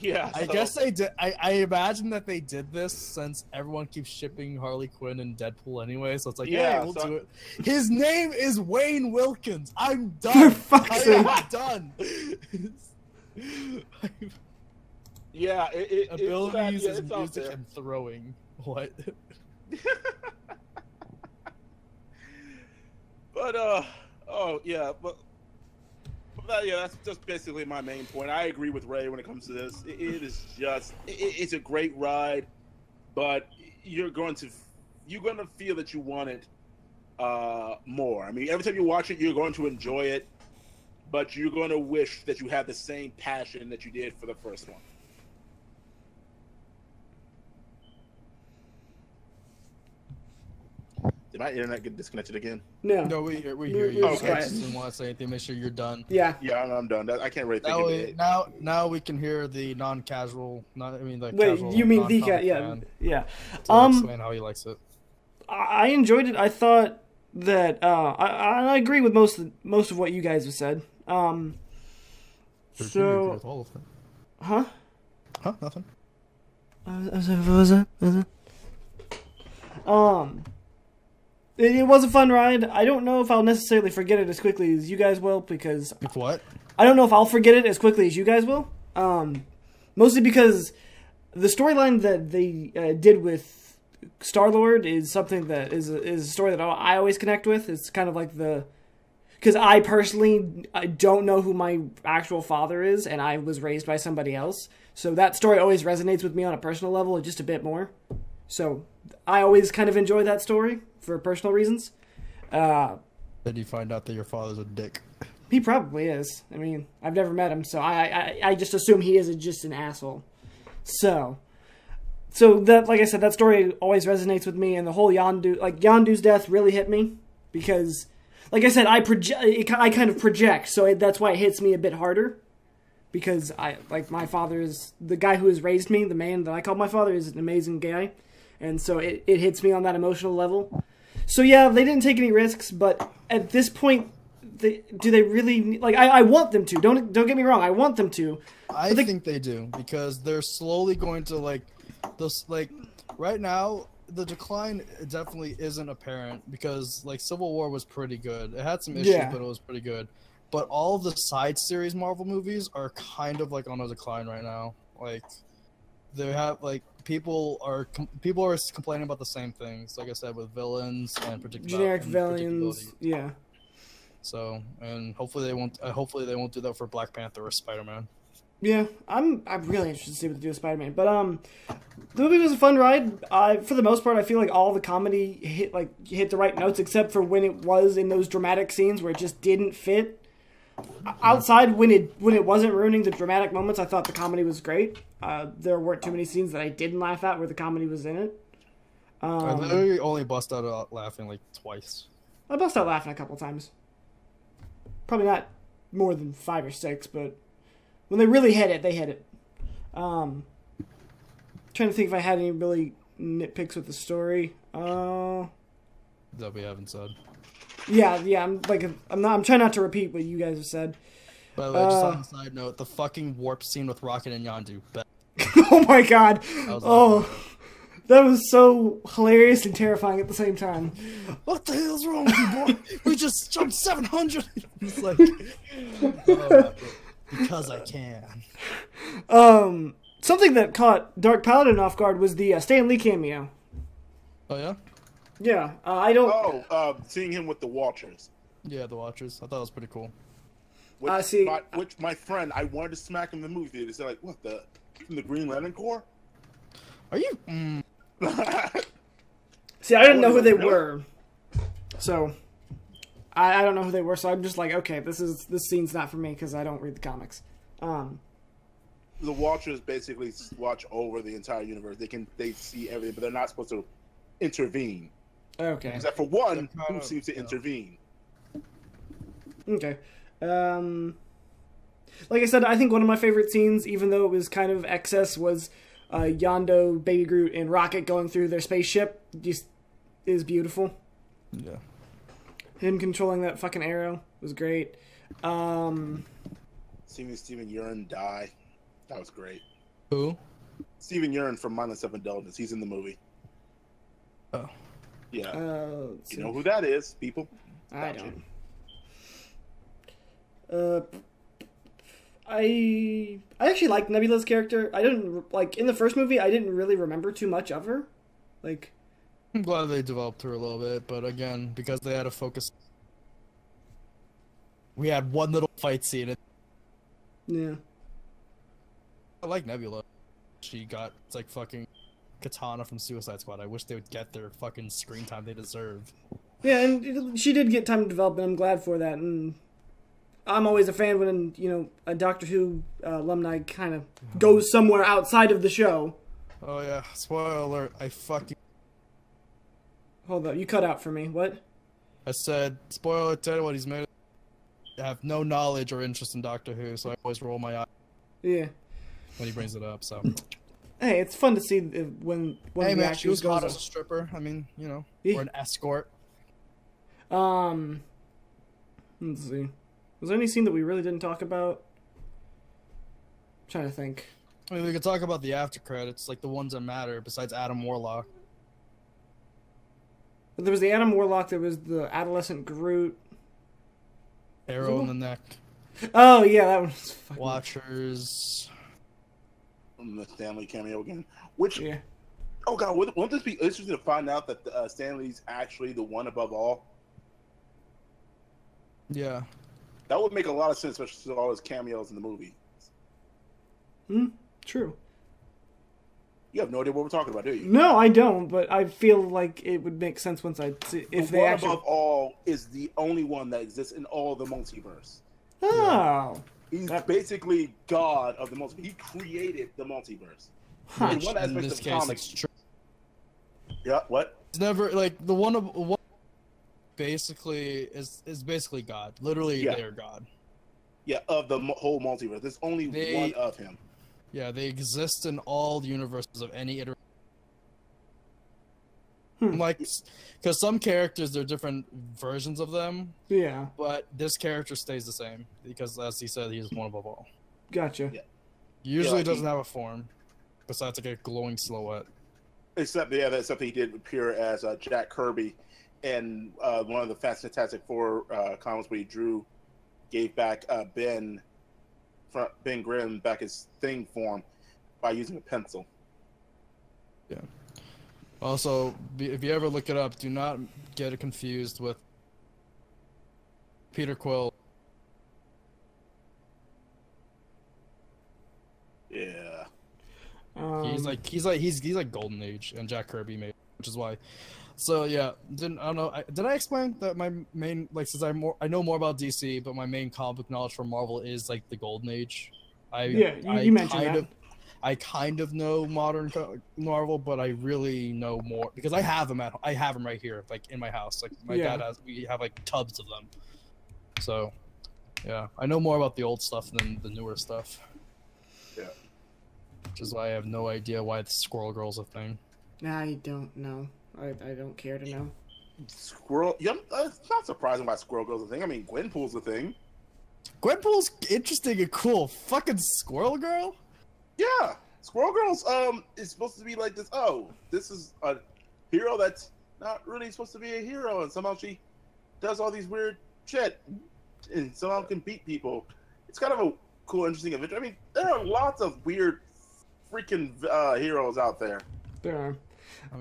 Yeah. I guess they did. I imagine that they did this since everyone keeps shipping Harley Quinn and Deadpool anyway, so it's like, yeah, we'll do it. His name is Wayne Wilkins. I'm done. I'm done. Yeah, abilities is music and throwing. What? But yeah, that's just basically my main point. I agree with Ray when it comes to this. It's a great ride, but you're going to feel that you want it more. I mean, every time you watch it, you're going to enjoy it, but you're going to wish that you had the same passion that you did for the first one. Did my internet get disconnected again? No, we hear you. Okay. Just didn't want to say anything. Make sure you're done. Yeah, I'm done. I can't really think of it. Now we can hear the non-casual. Wait, casual, you mean the yeah. Explain how he likes it. I enjoyed it. I thought that I agree with most of what you guys have said. So, huh? Nothing. It was a fun ride. I don't know if I'll necessarily forget it as quickly as you guys will, because what? I don't know if I'll forget it as quickly as you guys will. Mostly because the storyline that they did with Star-Lord is something that is a story that I always connect with. It's kind of like because I don't know who my actual father is, and I was raised by somebody else. So that story always resonates with me on a personal level just a bit more. So I always kind of enjoy that story for personal reasons. Then you find out that your father's a dick. He probably is. I mean, I've never met him, so I just assume he is just an asshole. So that, like I said, that story always resonates with me, and the whole Yondu's death really hit me because, like I said, I kind of project, so that's why it hits me a bit harder. Because my father is the guy who has raised me, the man that I call my father is an amazing guy. And so it hits me on that emotional level. So yeah, they didn't take any risks, but at this point, do they really, I want them to. Don't get me wrong, I want them to. I think they do, because they're slowly going to, right now, the decline definitely isn't apparent because like Civil War was pretty good. It had some issues, but it was pretty good. But all of the side series Marvel movies are kind of like on a decline right now. Like they have like people are complaining about the same things. Like I said, with villains and generic villains. Yeah. So and hopefully they won't. Hopefully they won't do that for Black Panther or Spider-Man. Yeah, I'm really interested to see what they do with Spider-Man. But the movie was a fun ride. For the most part, I feel like all the comedy hit the right notes, except for when it was in those dramatic scenes where it just didn't fit. Outside, when it wasn't ruining the dramatic moments, I thought the comedy was great. There weren't too many scenes that I didn't laugh at where the comedy was in it. I literally only bust out laughing like twice. I bust out laughing a couple times. Probably not more than 5 or 6, but when they really hit it, they hit it. Trying to think if I had any really nitpicks with the story. That we haven't said. Yeah. I'm trying not to repeat what you guys have said. By the way, just on a side note, the fucking warp scene with Rocket and Yondu. Oh my god! That was so hilarious and terrifying at the same time. What the hell's wrong with you, boy? We just jumped 700. It's like, because I can. Something that caught Dark Paladin off guard was the Stan Lee cameo. Oh yeah. Yeah, I don't. Seeing him with the Watchers. Yeah, the Watchers. I thought it was pretty cool. Which my friend, I wanted to smack him in the movie theater. He's like, "What from the Green Lantern Corps? Are you?" See, I didn't know who they were, so I don't know who they were. So I'm just like, okay, this scene's not for me because I don't read the comics. The Watchers basically watch over the entire universe. They see everything, but they're not supposed to intervene. Okay. Except for one who seems to intervene. Okay. Like I said, I think one of my favorite scenes, even though it was kind of excess, was Yondu, Baby Groot, and Rocket going through their spaceship. Just is beautiful. Yeah. Him controlling that fucking arrow was great. Seeing Steven Yeun die, that was great. Who? Steven Yeun from Mindless Seven Indulgence. He's in the movie. Oh. Yeah. You know who that is, people? I don't. I actually liked Nebula's character. I didn't in the first movie. I didn't really remember too much of her. Like, I'm glad they developed her a little bit, but again, because they had to focus, we had one little fight scene. Yeah. I like Nebula. She got like fucking Katana from Suicide Squad. I wish they would get their fucking screen time they deserve. Yeah, and she did get time to develop, and I'm glad for that. And I'm always a fan when, a Doctor Who alumni kind of goes somewhere outside of the show. Oh, yeah. Spoiler alert. Hold up. You cut out for me. What? I said, spoiler alert to anyone, he's made I have no knowledge or interest in Doctor Who, so I always roll my eye. Yeah. When he brings it up, so. Hey, it's fun to see when hey, the man, she was hot goes as a stripper. I mean, Yeah. or an escort. Let's see. Was there any scene that we really didn't talk about? I'm trying to think. I mean, we could talk about the after credits, like the ones that matter, besides Adam Warlock. There was the Adam Warlock. There was the adolescent Groot. Arrow in the neck. Oh yeah, that one was fucking... Watchers. From the Stanley cameo again. Which, yeah. Oh god, won't this be interesting to find out that Stanley's actually the one above all? Yeah. That would make a lot of sense, especially with all his cameos in the movie. True. You have no idea what we're talking about, do you? No, I don't, but I feel like it would make sense once I see if they actually... One above all is the only one that exists in all the multiverse. Oh. He's basically God of the multiverse. He created the multiverse. Huh. In one aspect of the comics. Yeah, what? It's never, like, the one basically is basically God. Literally, they are God. Yeah, of the whole multiverse. There's only one of him. Yeah, they exist in all the universes of any iteration. Like, because some characters, there are different versions of them. Yeah. But this character stays the same because, as he said, he's one above all. Gotcha. Yeah. He usually doesn't have a form, besides like a glowing silhouette. Except he did appear as Jack Kirby in one of the Fantastic Four comics where he gave back Ben Grimm back his Thing form by using a pencil. Yeah. Also, if you ever look it up, do not get it confused with Peter Quill. Yeah. He's like Golden Age, and Jack Kirby made, which is why. So yeah, I don't know. Did I explain that my main, like, since I know more about DC, but my main comic book knowledge from Marvel is like the Golden Age. You mentioned that. I kind of know modern Marvel, but I really know more because I have them right here, like in my house. Like my dad we have like tubs of them. So, yeah, I know more about the old stuff than the newer stuff. Yeah. Which is why I have no idea why the Squirrel Girl's a thing. I don't know. I don't care to know. It's not surprising why Squirrel Girl's a thing. I mean, Gwenpool's a thing. Gwenpool's interesting and cool. Fucking Squirrel Girl? Yeah. Squirrel Girl's is supposed to be like this. Oh, this is a hero that's not really supposed to be a hero, and somehow she does all these weird shit and somehow can beat people. It's kind of a cool, interesting adventure. I mean, there are lots of weird freaking heroes out there. There are. I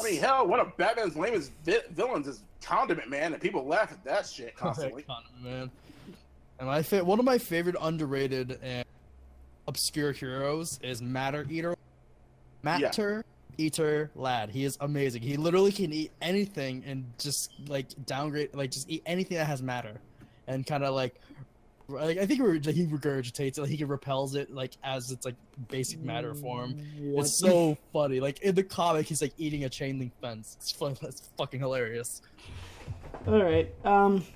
mean, hell, one of Batman's lamest villains is Condiment Man, and people laugh at that shit constantly. Condiment Man. And one of my favorite underrated and obscure heroes is Matter Eater. Eater Lad. He is amazing. He literally can eat anything and just like downgrade, like just eat anything that has matter, and kind of like I think he regurgitates it. Like, he repels it like as its like basic matter form. What? It's so funny. Like in the comic, he's like eating a chain link fence. It's fun. That's fucking hilarious. All right.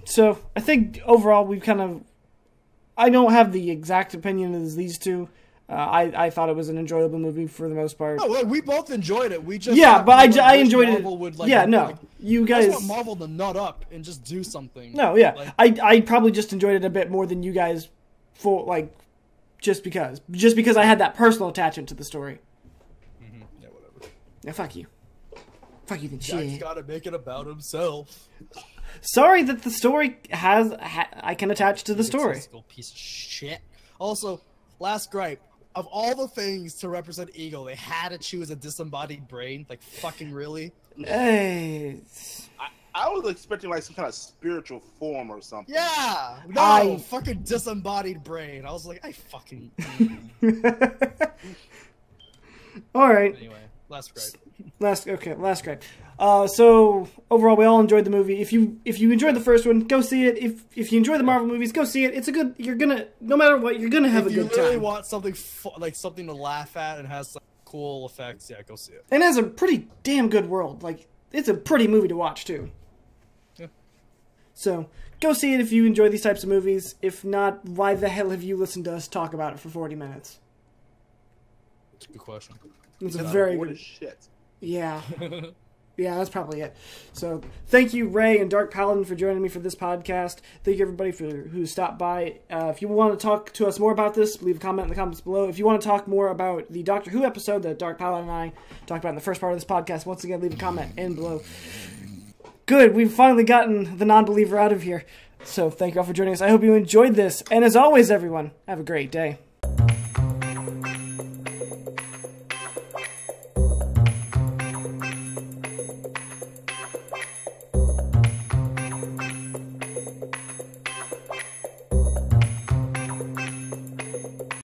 So I think overall we've kind of. I don't have the exact opinion as these two. I thought it was an enjoyable movie for the most part. No, like, we both enjoyed it. We just but I enjoyed it. Would, like, yeah, no, like, you guys. I just want Marvel to nut up and just do something. No, yeah, like, I probably just enjoyed it a bit more than you guys, for like, just because I had that personal attachment to the story. Mm-hmm. Yeah, whatever. Yeah, fuck you, then Jack's shit. gotta make it about himself. Sorry that the story I can attach to the story. Piece of shit. Also, last gripe. Of all the things to represent ego, they had to choose a disembodied brain. Like, fucking really? Hey. I was expecting like some kind of spiritual form or something. Yeah! No! Fucking disembodied brain. I was like, I fucking... Alright. Anyway, last gripe. Last gripe. So overall, we all enjoyed the movie. If you enjoyed the first one, go see it. If you enjoy the Marvel movies, go see it. It's a good. You're gonna, no matter what, you're gonna have a good time. If you really want something like something to laugh at and has some cool effects, yeah, go see it. And it has a pretty damn good world. Like, it's a pretty movie to watch too. Yeah. So go see it if you enjoy these types of movies. If not, why the hell have you listened to us talk about it for 40 minutes? That's a good question. It's a very good shit. Yeah. Yeah, that's probably it. So, thank you, Ray and Dark Paladin, for joining me for this podcast. Thank you, everybody, who stopped by. If you want to talk to us more about this, leave a comment in the comments below. If you want to talk more about the Doctor Who episode that Dark Paladin and I talked about in the first part of this podcast, once again, leave a comment in below. Good, we've finally gotten the non-believer out of here. So, thank you all for joining us. I hope you enjoyed this. And as always, everyone, have a great day.